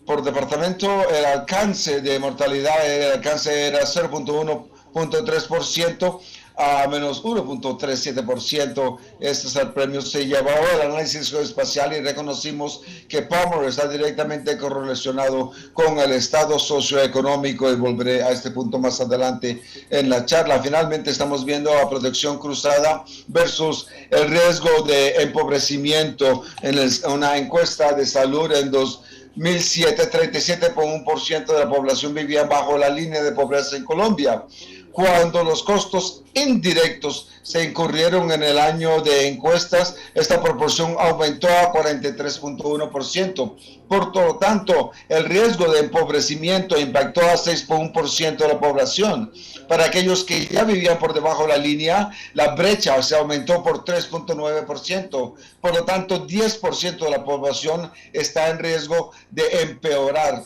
Por departamento, el alcance de mortalidad, era 0.1.3% a menos 1.37%. Este es el premio. Se llevó el análisis geoespacial y reconocimos que Palmer está directamente correlacionado con el estado socioeconómico, y volveré a este punto más adelante en la charla. Finalmente estamos viendo la protección cruzada versus el riesgo de empobrecimiento en una encuesta de salud en 2007, 37.1% de la población vivía bajo la línea de pobreza en Colombia. Cuando los costos indirectos se incurrieron en el año de encuestas, esta proporción aumentó a 43.1%. Por lo tanto, el riesgo de empobrecimiento impactó a 6.1% de la población. Para aquellos que ya vivían por debajo de la línea, la brecha se aumentó por 3.9%. Por lo tanto, 10% de la población está en riesgo de empeorar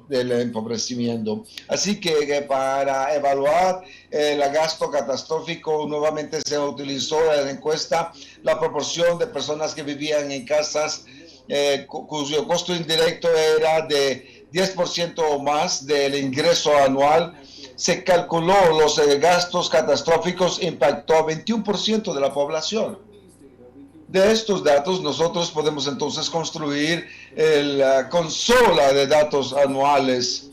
del empobrecimiento. Así que para evaluar el gasto catastrófico, nuevamente se utilizó en la encuesta la proporción de personas que vivían en casas cuyo costo indirecto era de 10% o más del ingreso anual. Se calculó los gastos catastróficos, impactó a 21% de la población. De estos datos nosotros podemos entonces construir la consola de datos anuales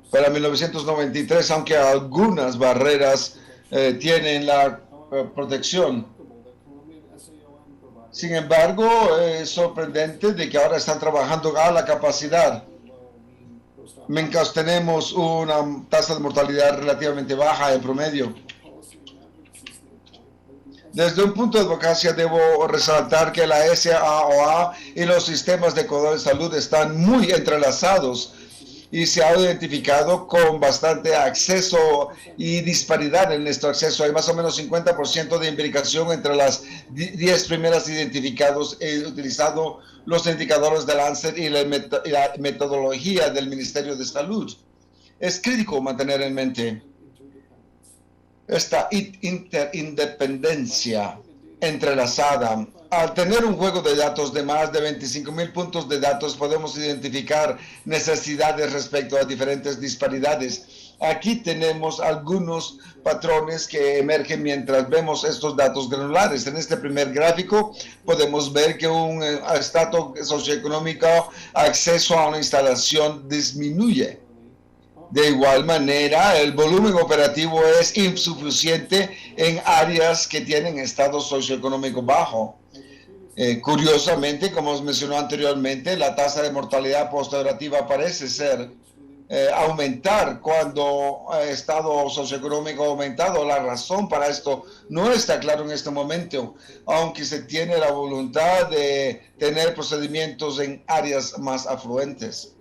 para 1993, aunque algunas barreras tienen la protección. Sin embargo, es sorprendente de que ahora están trabajando a la capacidad. Mientras tenemos una tasa de mortalidad relativamente baja en promedio. Desde un punto de advocacia debo resaltar que la SAOA y los sistemas de cuidado de salud están muy entrelazados y se ha identificado con bastante acceso y disparidad en nuestro acceso. Hay más o menos 50% de implicación entre las 10 primeras identificados. He utilizado los indicadores de Lancet y la metodología del Ministerio de Salud. Es crítico mantener en mente esta interindependencia entrelazada. Al tener un juego de datos de más de 25,000 puntos de datos, podemos identificar necesidades respecto a diferentes disparidades. Aquí tenemos algunos patrones que emergen mientras vemos estos datos granulares. En este primer gráfico podemos ver que un estatus socioeconómico, acceso a una instalación disminuye. De igual manera, el volumen operativo es insuficiente en áreas que tienen estado socioeconómico bajo. Curiosamente, como os mencionó anteriormente, la tasa de mortalidad postoperativa parece ser aumentar cuando estado socioeconómico ha aumentado. La razón para esto no está claro en este momento, aunque se tiene la voluntad de tener procedimientos en áreas más afluentes.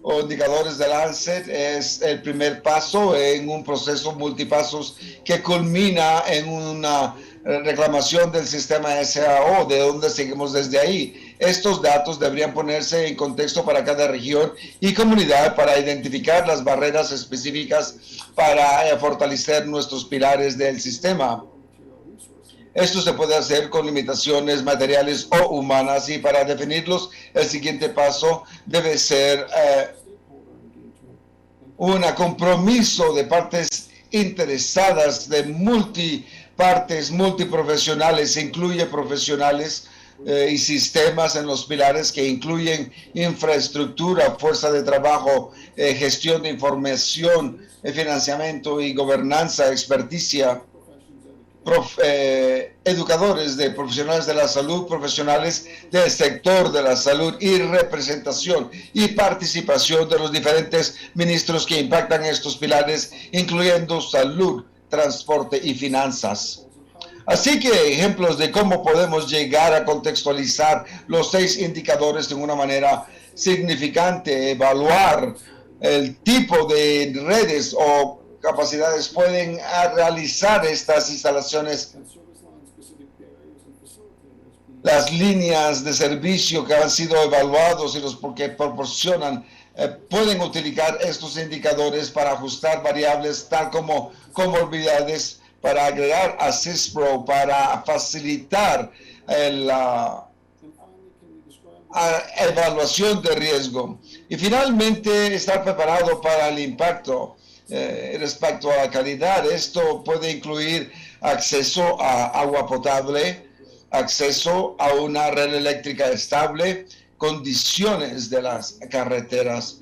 Los indicadores de Lancet es el primer paso en un proceso multipasos que culmina en una reclamación del sistema SAO, de donde seguimos desde ahí. Estos datos deberían ponerse en contexto para cada región y comunidad para identificar las barreras específicas para fortalecer nuestros pilares del sistema. Esto se puede hacer con limitaciones materiales o humanas, y para definirlos, el siguiente paso debe ser un compromiso de partes interesadas, de partes multiprofesionales. Incluye profesionales y sistemas en los pilares que incluyen infraestructura, fuerza de trabajo, gestión de información, financiamiento y gobernanza, experticia. Educadores de profesionales de la salud, profesionales del sector de la salud y representación y participación de los diferentes ministros que impactan estos pilares, incluyendo salud, transporte y finanzas. Así que ejemplos de cómo podemos llegar a contextualizar los 6 indicadores de una manera significante, evaluar el tipo de redes o capacidades pueden realizar estas instalaciones, las líneas de servicio que han sido evaluados y los que proporcionan pueden utilizar estos indicadores para ajustar variables tal como comorbilidades, para agregar a CISPRO, para facilitar la evaluación de riesgo. Y finalmente, estar preparado para el impacto respecto a la calidad. Esto puede incluir acceso a agua potable, acceso a una red eléctrica estable, condiciones de las carreteras.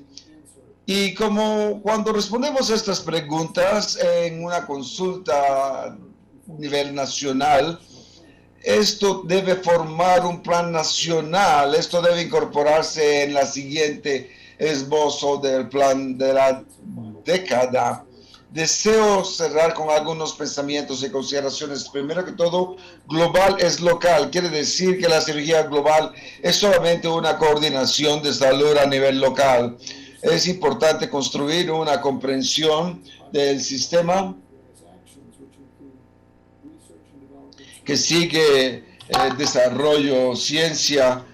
Y como cuando respondemos a estas preguntas en una consulta a nivel nacional, esto debe formar un plan nacional, esto debe incorporarse en la siguiente esbozo del plan de la década. Deseo cerrar con algunos pensamientos y consideraciones. Primero que todo, global es local. Quiere decir que la cirugía global es solamente una coordinación de salud a nivel local. Es importante construir una comprensión del sistema que sigue desarrollo, ciencia,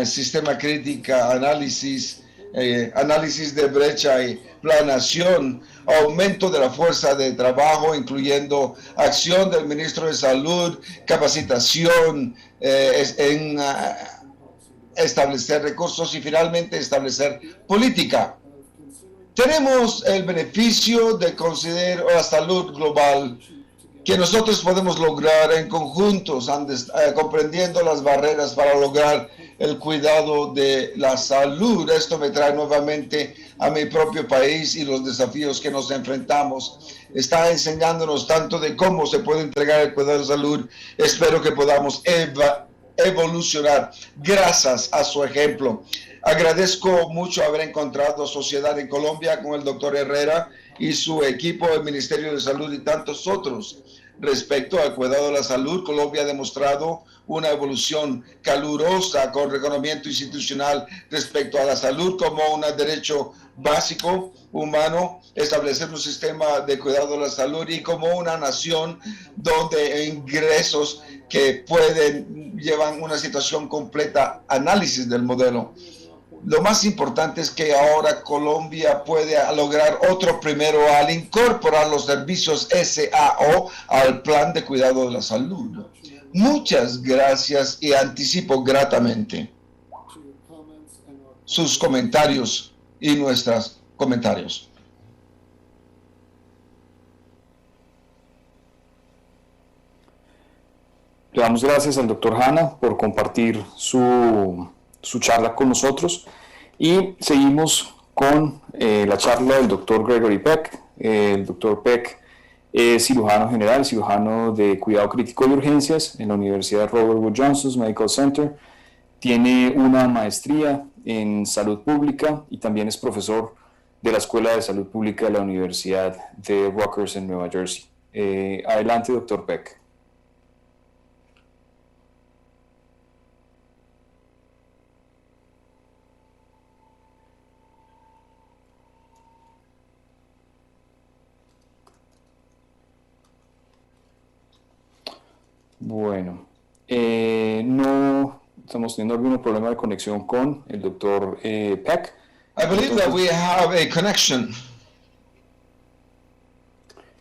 sistema crítica, análisis de brecha y planeación, aumento de la fuerza de trabajo, incluyendo acción del ministro de Salud, capacitación en establecer recursos y finalmente establecer política. Tenemos el beneficio de considerar la salud global que nosotros podemos lograr en conjuntos, comprendiendo las barreras para lograr el cuidado de la salud. Esto me trae nuevamente a mi propio país y los desafíos que nos enfrentamos. Está enseñándonos tanto de cómo se puede entregar el cuidado de salud. Espero que podamos evolucionar gracias a su ejemplo. Agradezco mucho haber encontrado Sociedad en Colombia con el doctor Herrera y su equipo del Ministerio de Salud y tantos otros. Respecto al cuidado de la salud, Colombia ha demostrado una evolución calurosa con reconocimiento institucional respecto a la salud como un derecho básico humano, establecer un sistema de cuidado de la salud y como una nación donde ingresos que pueden llevar una situación completa, análisis del modelo. Lo más importante es que ahora Colombia puede lograr otro primero al incorporar los servicios SAO al plan de cuidado de la salud. Muchas gracias y anticipo gratamente sus comentarios y nuestros comentarios. Le damos gracias al doctor Hanna por compartir su charla con nosotros y seguimos con la charla del doctor Gregory Peck. El doctor Peck es cirujano general, cirujano de cuidado crítico y urgencias en la Universidad Robert Wood Johnson Medical Center. Tiene una maestría en salud pública y también es profesor de la Escuela de Salud Pública de la Universidad de Rutgers en Nueva Jersey. Adelante, doctor Peck. Bueno, no estamos teniendo algún problema de conexión con el doctor Peck. I believe that we have a connection.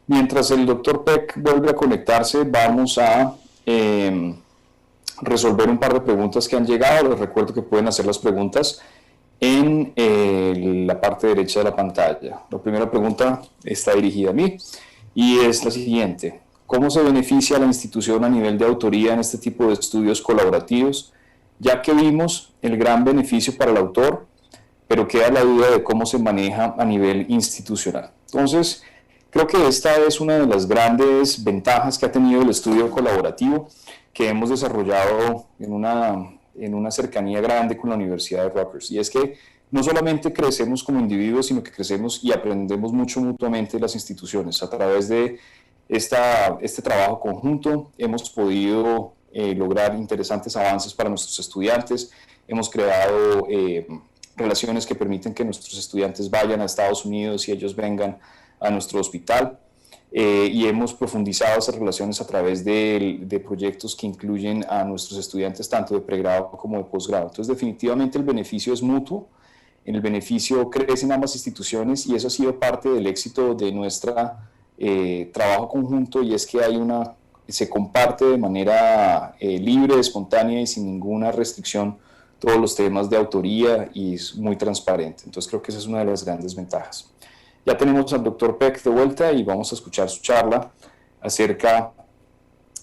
Mientras el doctor Peck vuelve a conectarse, vamos a resolver un par de preguntas que han llegado. Les recuerdo que pueden hacer las preguntas en la parte derecha de la pantalla. La primera pregunta está dirigida a mí y es la siguiente. ¿Cómo se beneficia la institución a nivel de autoría en este tipo de estudios colaborativos? Ya que vimos el gran beneficio para el autor, pero queda la duda de cómo se maneja a nivel institucional. Entonces, creo que esta es una de las grandes ventajas que ha tenido el estudio colaborativo que hemos desarrollado en una cercanía grande con la Universidad de Rutgers. Y es que no solamente crecemos como individuos, sino que crecemos y aprendemos mucho mutuamente las instituciones a través de este trabajo conjunto. Hemos podido lograr interesantes avances para nuestros estudiantes. Hemos creado relaciones que permiten que nuestros estudiantes vayan a Estados Unidos y ellos vengan a nuestro hospital. Y hemos profundizado esas relaciones a través de proyectos que incluyen a nuestros estudiantes tanto de pregrado como de posgrado. Entonces, definitivamente el beneficio es mutuo, en el beneficio crecen ambas instituciones y eso ha sido parte del éxito de nuestro trabajo conjunto, y es que se comparte de manera libre, espontánea y sin ninguna restricción todos los temas de autoría, y es muy transparente. Entonces creo que esa es una de las grandes ventajas. Ya tenemos al doctor Peck de vuelta y vamos a escuchar su charla acerca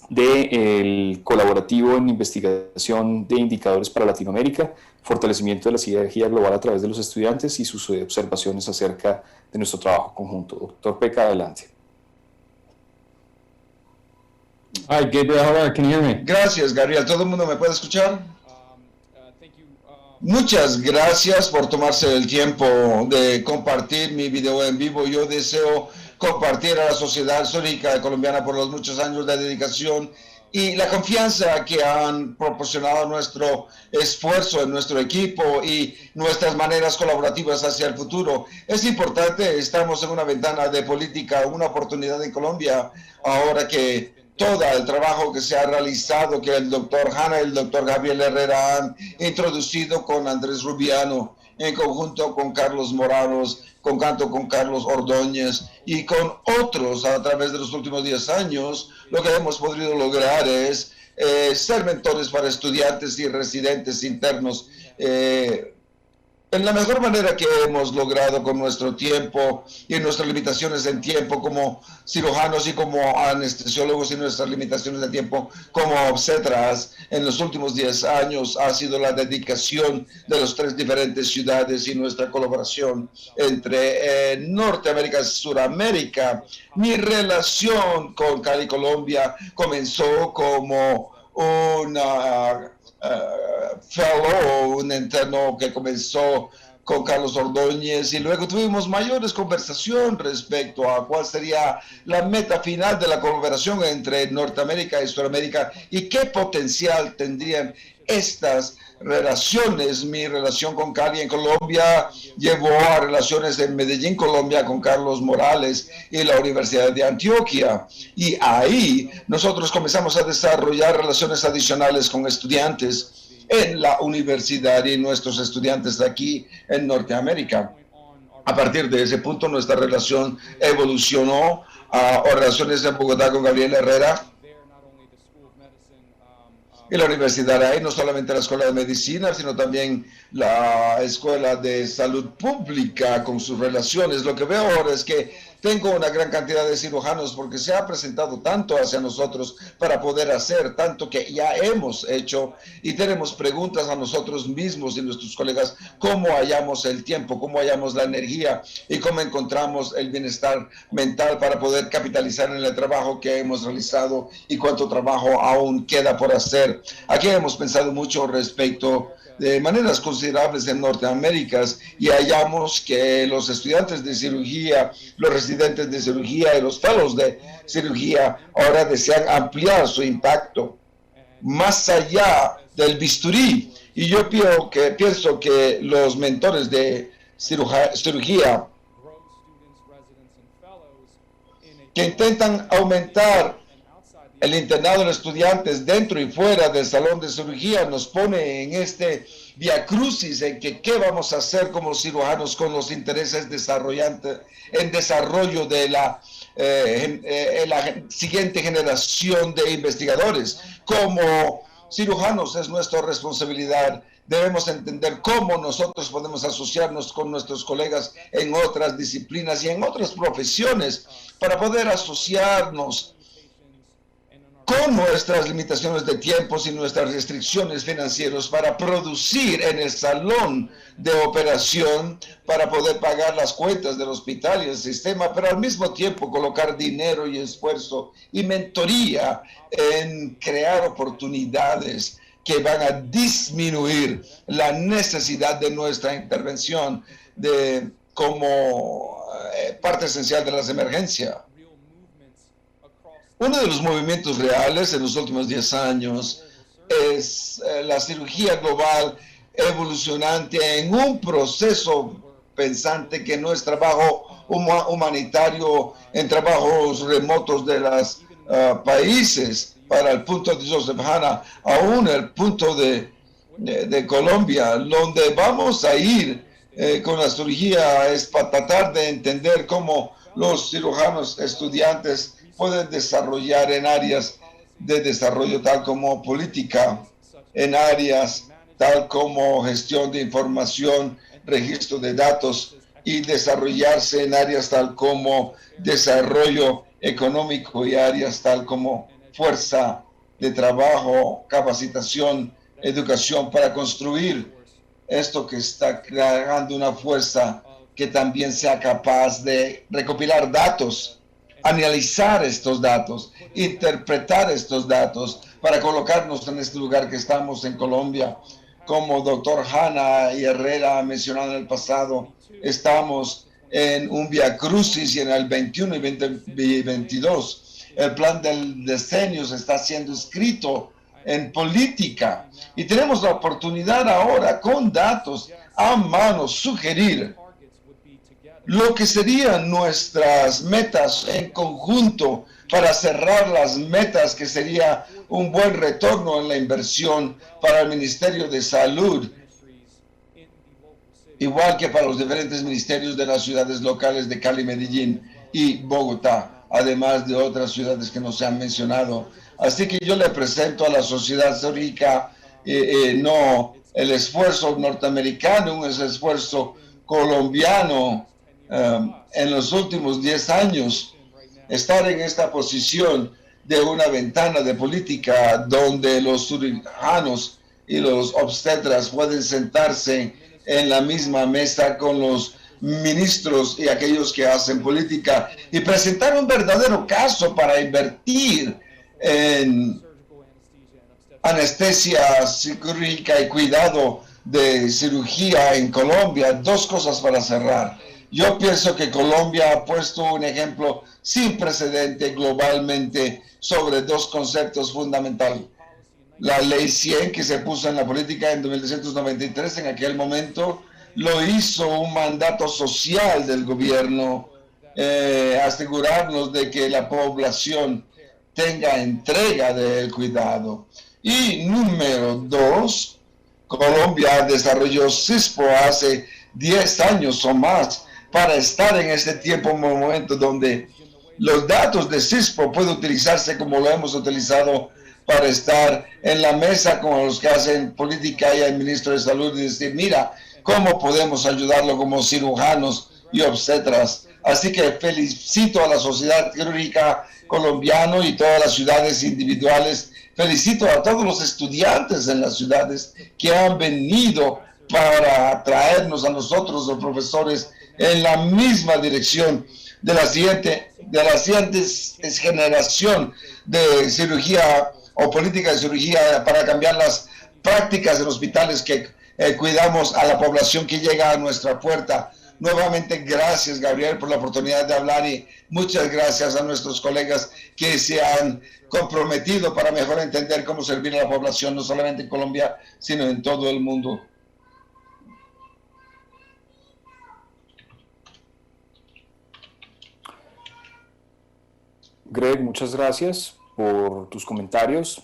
del colaborativo en investigación de indicadores para Latinoamérica, fortalecimiento de la sinergia global a través de los estudiantes y sus observaciones acerca de nuestro trabajo conjunto. Doctor Peck, adelante. Hi, Gabriel, how are you? Can you hear me? Gracias, Gabriel. ¿Todo el mundo me puede escuchar? Muchas gracias por tomarse el tiempo de compartir mi video en vivo. Yo deseo compartir a la sociedad histórica colombiana por los muchos años de dedicación y la confianza que han proporcionado nuestro esfuerzo en nuestro equipo y nuestras maneras colaborativas hacia el futuro. Es importante, estamos en una ventana de política, una oportunidad en Colombia, ahora que todo el trabajo que se ha realizado, que el doctor Hanna y el doctor Gabriel Herrera han introducido con Andrés Rubiano, en conjunto con Carlos Moranos, con Carlos Ordóñez y con otros a través de los últimos 10 años, lo que hemos podido lograr es ser mentores para estudiantes y residentes internos en la mejor manera que hemos logrado con nuestro tiempo y nuestras limitaciones en tiempo como cirujanos y como anestesiólogos, y nuestras limitaciones de tiempo como obstetras en los últimos 10 años ha sido la dedicación de las 3 diferentes ciudades y nuestra colaboración entre Norteamérica y Suramérica. Mi relación con Cali, Colombia comenzó como una fellow, un interno que comenzó con Carlos Ordóñez, y luego tuvimos mayores conversaciones respecto a cuál sería la meta final de la cooperación entre Norteamérica y Sudamérica y qué potencial tendrían estas relaciones. Mi relación con Cali en Colombia llevó a relaciones en Medellín, Colombia, con Carlos Morales y la Universidad de Antioquia. Y ahí nosotros comenzamos a desarrollar relaciones adicionales con estudiantes en la universidad y nuestros estudiantes de aquí en Norteamérica. A partir de ese punto, nuestra relación evolucionó a relaciones en Bogotá con Gabriel Herrera y la universidad ahí, no solamente la Escuela de Medicina, sino también la Escuela de Salud Pública con sus relaciones. Lo que veo ahora es que tengo una gran cantidad de cirujanos porque se ha presentado tanto hacia nosotros para poder hacer tanto que ya hemos hecho, y tenemos preguntas a nosotros mismos y nuestros colegas: cómo hallamos el tiempo, cómo hallamos la energía y cómo encontramos el bienestar mental para poder capitalizar en el trabajo que hemos realizado y cuánto trabajo aún queda por hacer. Aquí hemos pensado mucho respecto de maneras considerables en Norteamérica, y hallamos que los estudiantes de cirugía, los residentes de cirugía y los fellows de cirugía ahora desean ampliar su impacto más allá del bisturí. Y yo pienso que los mentores de cirugía que intentan aumentar el internado de estudiantes dentro y fuera del salón de cirugía nos pone en este viacrucis en que qué vamos a hacer como cirujanos con los intereses en desarrollo de la siguiente generación de investigadores. Como cirujanos es nuestra responsabilidad. Debemos entender cómo nosotros podemos asociarnos con nuestros colegas en otras disciplinas y en otras profesiones para poder asociarnos con nuestras limitaciones de tiempos y nuestras restricciones financieras para producir en el salón de operación, para poder pagar las cuentas del hospital y el sistema, pero al mismo tiempo colocar dinero y esfuerzo y mentoría en crear oportunidades que van a disminuir la necesidad de nuestra intervención como parte esencial de las emergencias. Uno de los movimientos reales en los últimos 10 años es la cirugía global evolucionante en un proceso pensante que no es trabajo humanitario en trabajos remotos de los países para el punto de Joseph Hanna, aún el punto de Colombia, donde vamos a ir con la cirugía es para tratar de entender cómo los cirujanos estudiantes pueden desarrollar en áreas de desarrollo tal como política, en áreas tal como gestión de información, registro de datos y desarrollarse en áreas tal como desarrollo económico y áreas tal como fuerza de trabajo, capacitación, educación para construir esto que está creando una fuerza que también sea capaz de recopilar datos, analizar estos datos, interpretar estos datos para colocarnos en este lugar que estamos en Colombia. Como doctor Hanna y Herrera ha mencionado en el pasado, estamos en un vía crucis y en el 21 y 2022 el plan del decenio se está siendo escrito en política y tenemos la oportunidad ahora con datos a mano sugerir lo que serían nuestras metas en conjunto para cerrar las metas, que sería un buen retorno en la inversión para el Ministerio de Salud, igual que para los diferentes ministerios de las ciudades locales de Cali, Medellín y Bogotá, además de otras ciudades que no se han mencionado. Así que yo le presento a la sociedad rica no el esfuerzo norteamericano, es el esfuerzo colombiano en los últimos 10 años, estar en esta posición de una ventana de política donde los cirujanos y los obstetras pueden sentarse en la misma mesa con los ministros y aquellos que hacen política y presentar un verdadero caso para invertir en anestesia quirúrgica y cuidado de cirugía en Colombia. Dos cosas para cerrar. Yo pienso que Colombia ha puesto un ejemplo sin precedente globalmente sobre dos conceptos fundamentales. La ley 100 que se puso en la política en 1993, en aquel momento, lo hizo un mandato social del gobierno, asegurarnos de que la población tenga entrega del cuidado. Y número dos, Colombia desarrolló CISPO hace 10 años o más para estar en este tiempo, un momento donde los datos de CISPO pueden utilizarse como lo hemos utilizado para estar en la mesa con los que hacen política y el ministro de Salud y decir, mira, cómo podemos ayudarlo como cirujanos y obstetras. Así que felicito a la sociedad quirúrgica colombiana y todas las ciudades individuales. Felicito a todos los estudiantes en las ciudades que han venido para traernos a nosotros, los profesores, en la misma dirección de la siguiente generación de cirugía o política de cirugía para cambiar las prácticas en hospitales que cuidamos a la población que llega a nuestra puerta. Nuevamente, gracias, Gabriel, por la oportunidad de hablar y muchas gracias a nuestros colegas que se han comprometido para mejor entender cómo servir a la población, no solamente en Colombia, sino en todo el mundo. Greg, muchas gracias por tus comentarios.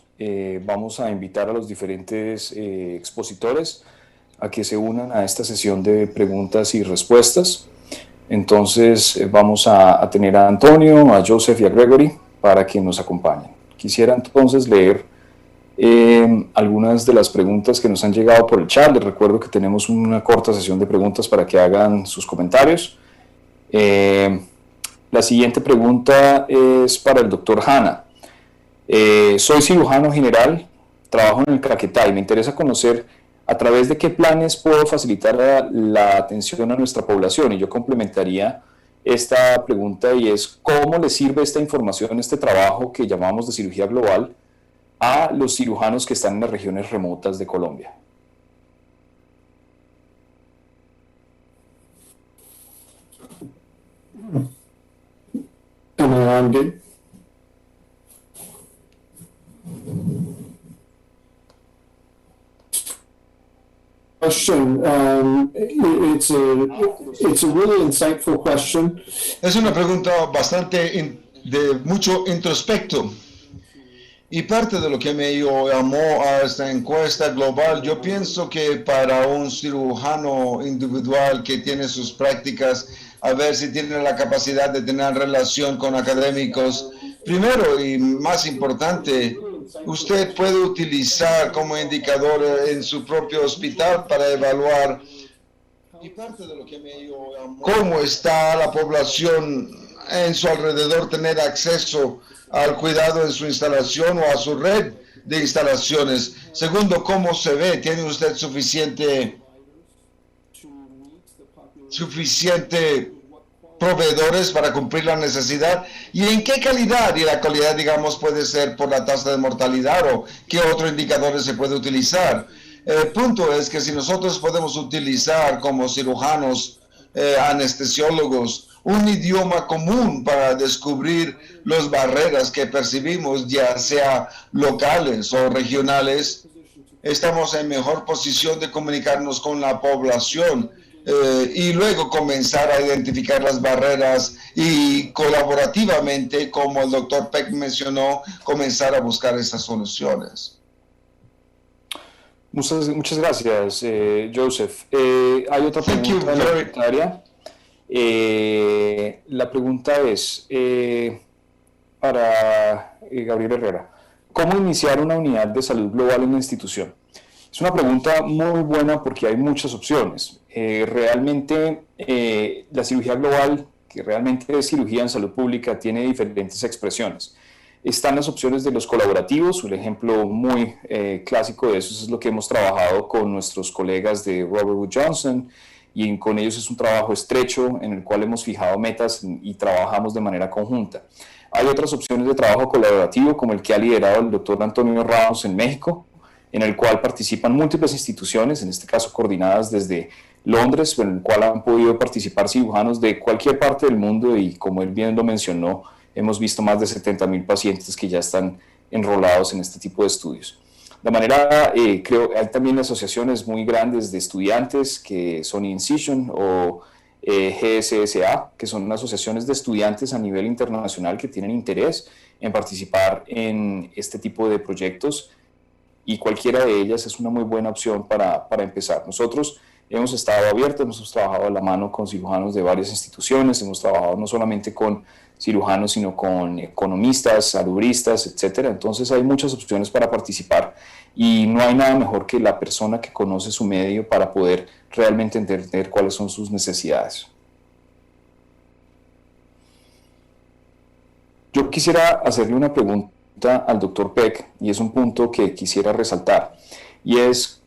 Vamos a invitar a los diferentes expositores a que se unan a esta sesión de preguntas y respuestas. Entonces vamos a tener a Antonio, a Joseph y a Gregory para que nos acompañen. Quisiera entonces leer algunas de las preguntas que nos han llegado por el chat. Les recuerdo que tenemos una corta sesión de preguntas para que hagan sus comentarios. La siguiente pregunta es para el doctor Hanna. Soy cirujano general, trabajo en el Caquetá y me interesa conocer a través de qué planes puedo facilitar la atención a nuestra población. Y yo complementaría esta pregunta y es ¿cómo le sirve esta información, este trabajo que llamamos de cirugía global a los cirujanos que están en las regiones remotas de Colombia? Adelante. question. It's a really insightful question. Es una pregunta bastante de mucho introspecto. Y parte de lo que me llamó a esta encuesta global, yo pienso que para un cirujano individual que tiene sus prácticas, a ver si tiene la capacidad de tener relación con académicos, primero y más importante, usted puede utilizar como indicador en su propio hospital para evaluar y parte de lo que me llamó, cómo está la población en su alrededor, tener acceso al cuidado en su instalación o a su red de instalaciones. Segundo, cómo se ve, tiene usted suficiente proveedores para cumplir la necesidad y en qué calidad, y la calidad, digamos, puede ser por la tasa de mortalidad o qué otros indicadores se puede utilizar. El punto es que si nosotros podemos utilizar como cirujanos, anestesiólogos, un idioma común para descubrir las barreras que percibimos, ya sea locales o regionales, estamos en mejor posición de comunicarnos con la población y luego comenzar a identificar las barreras y colaborativamente, como el doctor Peck mencionó, comenzar a buscar esas soluciones. Muchas gracias, Joseph. Hay otra pregunta en la secretaria. La pregunta es para Gabriel Herrera. ¿Cómo iniciar una unidad de salud global en la institución? Es una pregunta muy buena porque hay muchas opciones. Realmente la cirugía global, que realmente es cirugía en salud pública, tiene diferentes expresiones. Están las opciones de los colaborativos. Un ejemplo muy clásico de eso es lo que hemos trabajado con nuestros colegas de Robert Wood Johnson, y con ellos es un trabajo estrecho en el cual hemos fijado metas y trabajamos de manera conjunta. Hay otras opciones de trabajo colaborativo, como el que ha liderado el doctor Antonio Ramos en México, en el cual participan múltiples instituciones, en este caso coordinadas desde Londres, en el cual han podido participar cirujanos de cualquier parte del mundo, y como él bien lo mencionó, hemos visto más de 70,000 pacientes que ya están enrolados en este tipo de estudios. De manera, creo que hay también asociaciones muy grandes de estudiantes que son Incision o GSSA, que son asociaciones de estudiantes a nivel internacional que tienen interés en participar en este tipo de proyectos, y cualquiera de ellas es una muy buena opción para empezar. Nosotros hemos estado abiertos, hemos trabajado a la mano con cirujanos de varias instituciones, hemos trabajado no solamente con cirujanos, sino con economistas, salubristas, etcétera. Entonces hay muchas opciones para participar y no hay nada mejor que la persona que conoce su medio para poder realmente entender cuáles son sus necesidades. Yo quisiera hacerle una pregunta al doctor Peck, y es un punto que quisiera resaltar, y es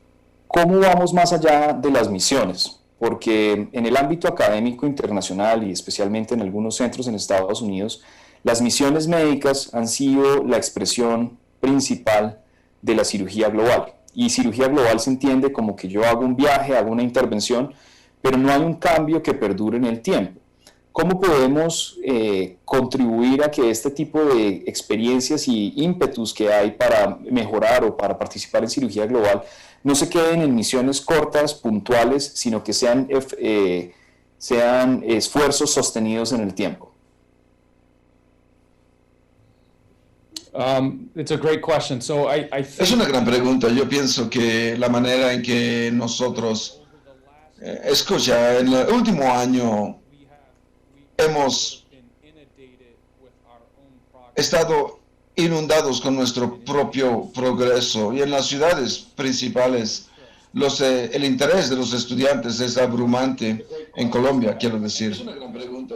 ¿cómo vamos más allá de las misiones? Porque en el ámbito académico internacional y especialmente en algunos centros en Estados Unidos, las misiones médicas han sido la expresión principal de la cirugía global. Y cirugía global se entiende como que yo hago un viaje, hago una intervención, pero no hay un cambio que perdure en el tiempo. ¿Cómo podemos contribuir a que este tipo de experiencias y ímpetus que hay para mejorar o para participar en cirugía global no se queden en misiones cortas, puntuales, sino que sean esfuerzos sostenidos en el tiempo? It's a great question. So I think Es una gran pregunta. Yo pienso que la manera en que nosotros, escucha, en el último año hemos estado inundados con nuestro propio progreso, y en las ciudades principales el interés de los estudiantes es abrumante. En Colombia, quiero decir. Es una gran pregunta.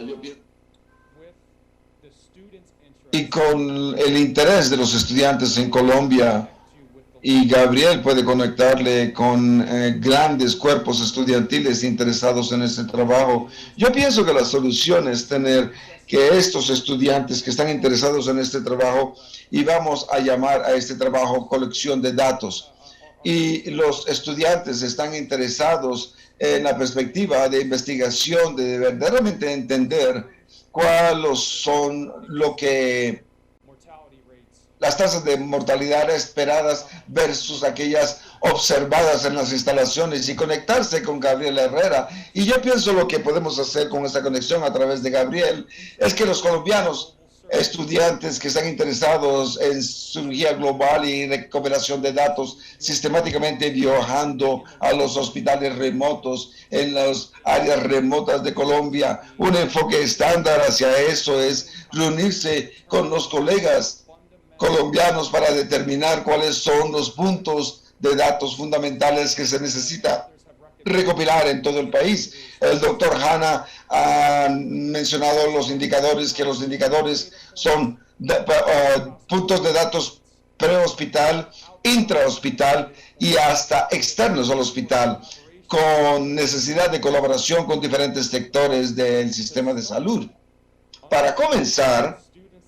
Y con el interés de los estudiantes en Colombia, y Gabriel puede conectarle con grandes cuerpos estudiantiles interesados en este trabajo, yo pienso que la solución es tener que estos estudiantes que están interesados en este trabajo, y vamos a llamar a este trabajo colección de datos, y los estudiantes están interesados en la perspectiva de investigación, de verdaderamente entender cuáles son las tasas de mortalidad esperadas versus aquellas observadas en las instalaciones y conectarse con Gabriel Herrera. Y yo pienso lo que podemos hacer con esta conexión a través de Gabriel es que los colombianos, estudiantes que están interesados en cirugía global y recuperación de datos, sistemáticamente viajando a los hospitales remotos, en las áreas remotas de Colombia, un enfoque estándar hacia eso es reunirse con los colegas colombianos para determinar cuáles son los puntos de datos fundamentales que se necesita recopilar en todo el país. El doctor Hanna ha mencionado los indicadores, que los indicadores son puntos de datos prehospital, intrahospital y hasta externos al hospital, con necesidad de colaboración con diferentes sectores del sistema de salud. Para comenzar,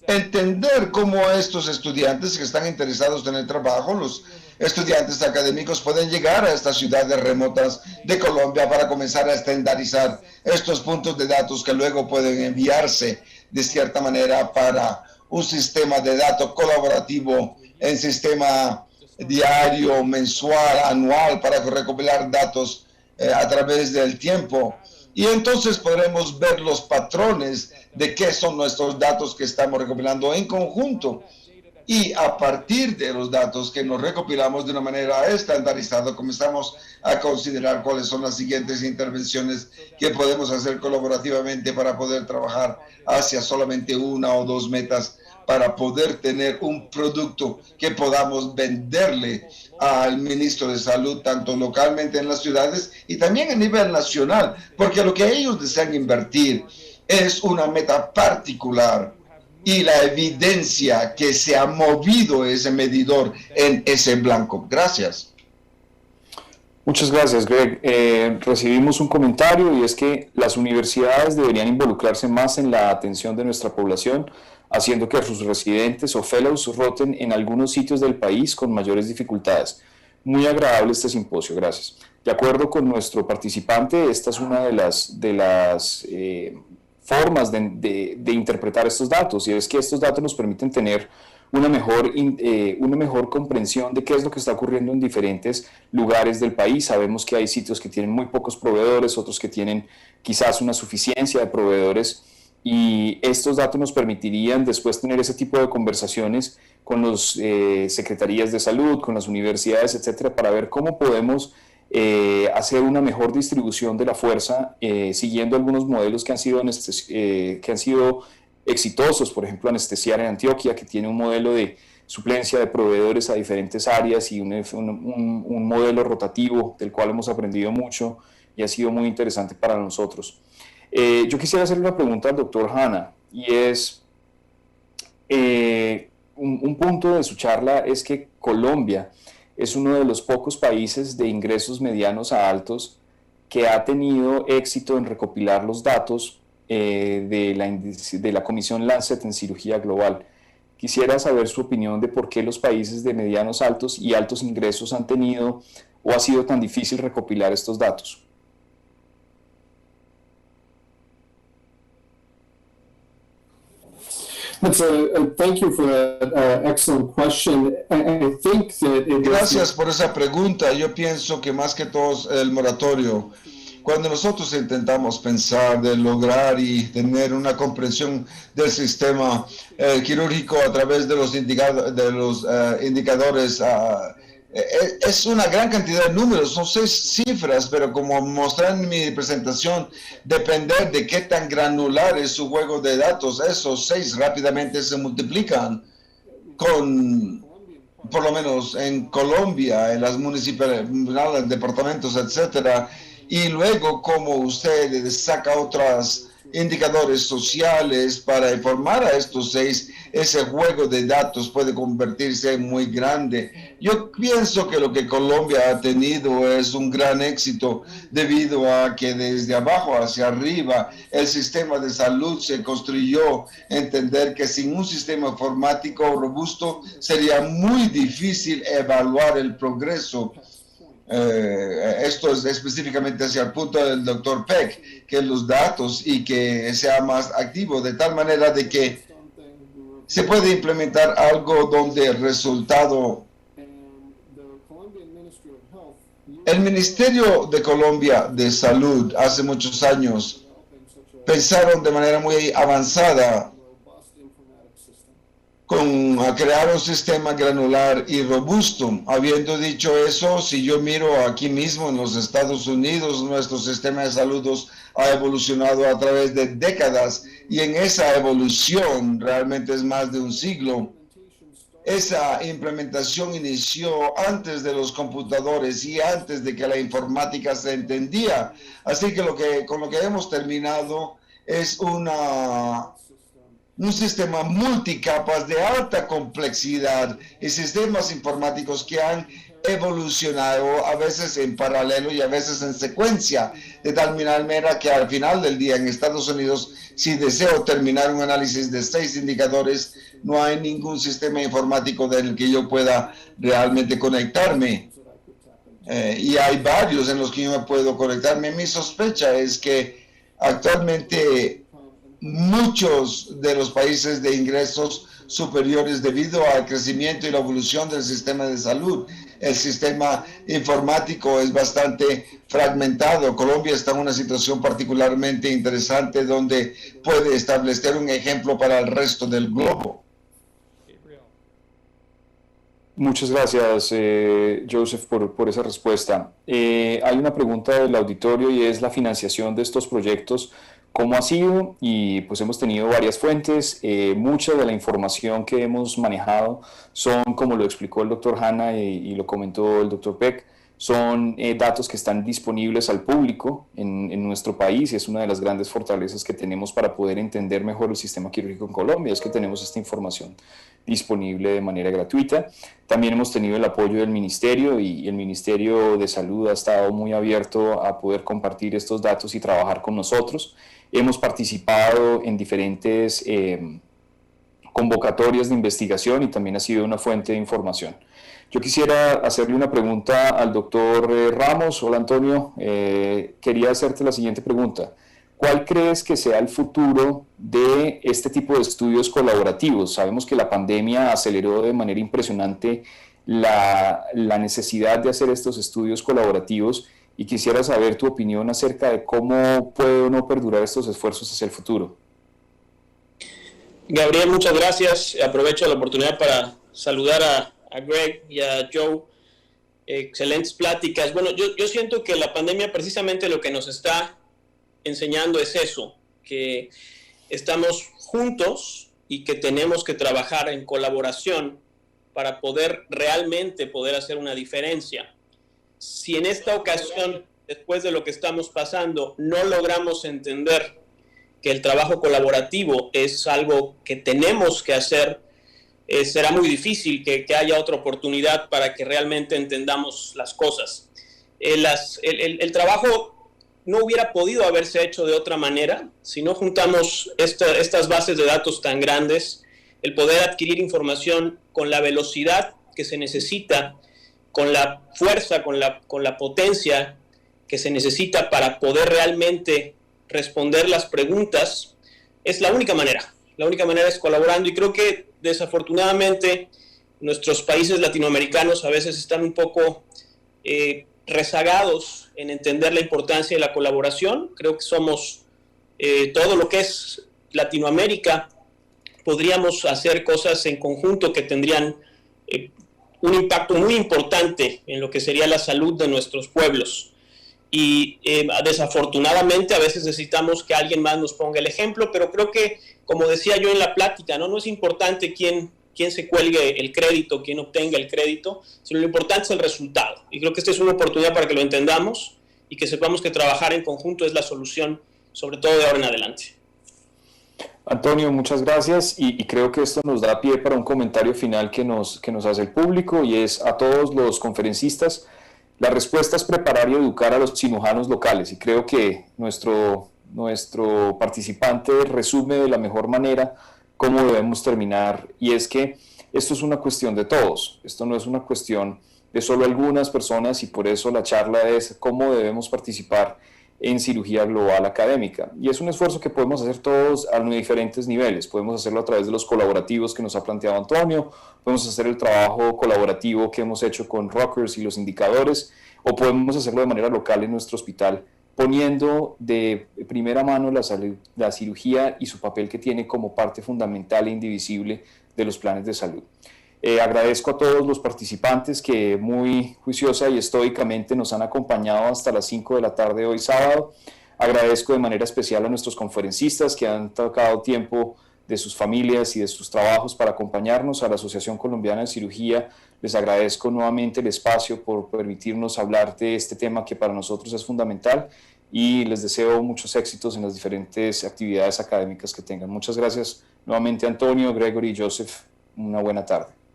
entender cómo estos estudiantes que están interesados en el trabajo, los estudiantes académicos, pueden llegar a estas ciudades remotas de Colombia para comenzar a estandarizar estos puntos de datos que luego pueden enviarse de cierta manera para un sistema de datos colaborativo en sistema diario, mensual, anual, para recopilar datos a través del tiempo. Y entonces podremos ver los patrones de qué son nuestros datos que estamos recopilando en conjunto. Y a partir de los datos que nos recopilamos de una manera estandarizada, comenzamos a considerar cuáles son las siguientes intervenciones que podemos hacer colaborativamente para poder trabajar hacia solamente una o dos metas, para poder tener un producto que podamos venderle al ministro de Salud, tanto localmente en las ciudades y también a nivel nacional, porque lo que ellos desean invertir es una meta particular y la evidencia que se ha movido ese medidor en ese blanco. Gracias. Muchas gracias, Greg. Recibimos un comentario y es que las universidades deberían involucrarse más en la atención de nuestra población, haciendo que sus residentes o fellows roten en algunos sitios del país con mayores dificultades. Muy agradable este simposio, gracias. De acuerdo con nuestro participante, esta es una de las formas de interpretar estos datos, y es que estos datos nos permiten tener una mejor comprensión de qué es lo que está ocurriendo en diferentes lugares del país. Sabemos que hay sitios que tienen muy pocos proveedores, otros que tienen quizás una suficiencia de proveedores, y estos datos nos permitirían después tener ese tipo de conversaciones con las secretarías de salud, con las universidades, etcétera, para ver cómo podemos hacer una mejor distribución de la fuerza, siguiendo algunos modelos que han sido exitosos. Por ejemplo, Anestesiar en Antioquia, que tiene un modelo de suplencia de proveedores a diferentes áreas y un modelo rotativo del cual hemos aprendido mucho y ha sido muy interesante para nosotros. Yo quisiera hacerle una pregunta al doctor Hanna, y es, un punto de su charla es que Colombia es uno de los pocos países de ingresos medianos a altos que ha tenido éxito en recopilar los datos de la Comisión Lancet en cirugía global. Quisiera saber su opinión de por qué los países de medianos altos y altos ingresos han tenido o ha sido tan difícil recopilar estos datos. Thank you for that excellent question. I think that Gracias por esa pregunta. Yo pienso que más que todo el moratorio, cuando nosotros intentamos pensar de lograr y tener una comprensión del sistema quirúrgico a través de los indicadores, es una gran cantidad de números, son 6 cifras, pero como mostré en mi presentación, depender de qué tan granular es su juego de datos, esos 6 rápidamente se multiplican con, por lo menos en Colombia, en las municipalidades, departamentos, etcétera, y luego como usted saca otros indicadores sociales para informar a estos 6, ese juego de datos puede convertirse en muy grande. Yo pienso que lo que Colombia ha tenido es un gran éxito debido a que desde abajo hacia arriba el sistema de salud se construyó, entender que sin un sistema informático robusto sería muy difícil evaluar el progreso. Esto es específicamente hacia el punto del doctor Peck, que los datos y que sea más activo, de tal manera de que se puede implementar algo donde el resultado El Ministerio de Colombia de Salud hace muchos años pensaron de manera muy avanzada a crear un sistema granular y robusto. Habiendo dicho eso, si yo miro aquí mismo en los Estados Unidos, nuestro sistema de salud ha evolucionado a través de décadas, y en esa evolución realmente es más de un siglo. Esa implementación inició antes de los computadores y antes de que la informática se entendía. Así que con lo que hemos terminado es un sistema multicapas de alta complejidad y sistemas informáticos que han evolucionado a veces en paralelo y a veces en secuencia, de tal manera que al final del día en Estados Unidos, si deseo terminar un análisis de 6 indicadores, no hay ningún sistema informático del que yo pueda realmente conectarme. Y hay varios en los que yo me puedo conectarme. Mi sospecha es que actualmente muchos de los países de ingresos superiores, debido al crecimiento y la evolución del sistema de salud, el sistema informático es bastante fragmentado. Colombia está en una situación particularmente interesante donde puede establecer un ejemplo para el resto del globo. Muchas gracias, Joseph, por esa respuesta. Hay una pregunta del auditorio y es la financiación de estos proyectos. ¿Cómo ha sido? Y pues hemos tenido varias fuentes. Mucha de la información que hemos manejado son, como lo explicó el doctor Hanna y lo comentó el doctor Peck, son datos que están disponibles al público en nuestro país, y es una de las grandes fortalezas que tenemos para poder entender mejor el sistema quirúrgico en Colombia, es que tenemos esta información disponible de manera gratuita. También hemos tenido el apoyo del Ministerio, y el Ministerio de Salud ha estado muy abierto a poder compartir estos datos y trabajar con nosotros. Hemos participado en diferentes convocatorias de investigación y también ha sido una fuente de información. Yo quisiera hacerle una pregunta al doctor Ramos. Hola, Antonio. Quería hacerte la siguiente pregunta. ¿Cuál crees que sea el futuro de este tipo de estudios colaborativos? Sabemos que la pandemia aceleró de manera impresionante la necesidad de hacer estos estudios colaborativos, y quisiera saber tu opinión acerca de cómo puede o no perdurar estos esfuerzos hacia el futuro. Gabriel, muchas gracias. Aprovecho la oportunidad para saludar a Greg y a Joe. Excelentes pláticas. Bueno, yo siento que la pandemia precisamente lo que nos está enseñando es eso, que estamos juntos y que tenemos que trabajar en colaboración para poder realmente hacer una diferencia. Si en esta ocasión, después de lo que estamos pasando, no logramos entender que el trabajo colaborativo es algo que tenemos que hacer, será muy difícil que haya otra oportunidad para que realmente entendamos las cosas. El trabajo no hubiera podido haberse hecho de otra manera si no juntamos estas bases de datos tan grandes, el poder adquirir información con la velocidad que se necesita, con la fuerza, con la potencia que se necesita para poder realmente responder las preguntas. Es la única manera. La única manera es colaborando, y creo que desafortunadamente nuestros países latinoamericanos a veces están un poco rezagados en entender la importancia de la colaboración. Creo que somos todo lo que es Latinoamérica, podríamos hacer cosas en conjunto que tendrían un impacto muy importante en lo que sería la salud de nuestros pueblos. Y desafortunadamente a veces necesitamos que alguien más nos ponga el ejemplo, pero creo que, como decía yo en la plática, no es importante quién se cuelgue el crédito, quién obtenga el crédito, sino lo importante es el resultado. Y creo que esta es una oportunidad para que lo entendamos y que sepamos que trabajar en conjunto es la solución, sobre todo de ahora en adelante. Antonio, muchas gracias, y creo que esto nos da pie para un comentario final que nos hace el público, y es a todos los conferencistas: la respuesta es preparar y educar a los cirujanos locales, y creo que nuestro participante resume de la mejor manera cómo debemos terminar, y es que esto es una cuestión de todos, esto no es una cuestión de solo algunas personas, y por eso la charla es cómo debemos participar en cirugía global académica, y es un esfuerzo que podemos hacer todos a diferentes niveles. Podemos hacerlo a través de los colaborativos que nos ha planteado Antonio, podemos hacer el trabajo colaborativo que hemos hecho con Rockers y los indicadores, o podemos hacerlo de manera local en nuestro hospital, poniendo de primera mano la cirugía y su papel que tiene como parte fundamental e indivisible de los planes de salud. Agradezco a todos los participantes que muy juiciosa y estoicamente nos han acompañado hasta las 5 de la tarde hoy sábado. Agradezco de manera especial a nuestros conferencistas que han tocado tiempo de sus familias y de sus trabajos para acompañarnos. A la Asociación Colombiana de Cirugía les agradezco nuevamente el espacio por permitirnos hablar de este tema que para nosotros es fundamental, y les deseo muchos éxitos en las diferentes actividades académicas que tengan. Muchas gracias nuevamente, Antonio, Gregory y Joseph. Una buena tarde.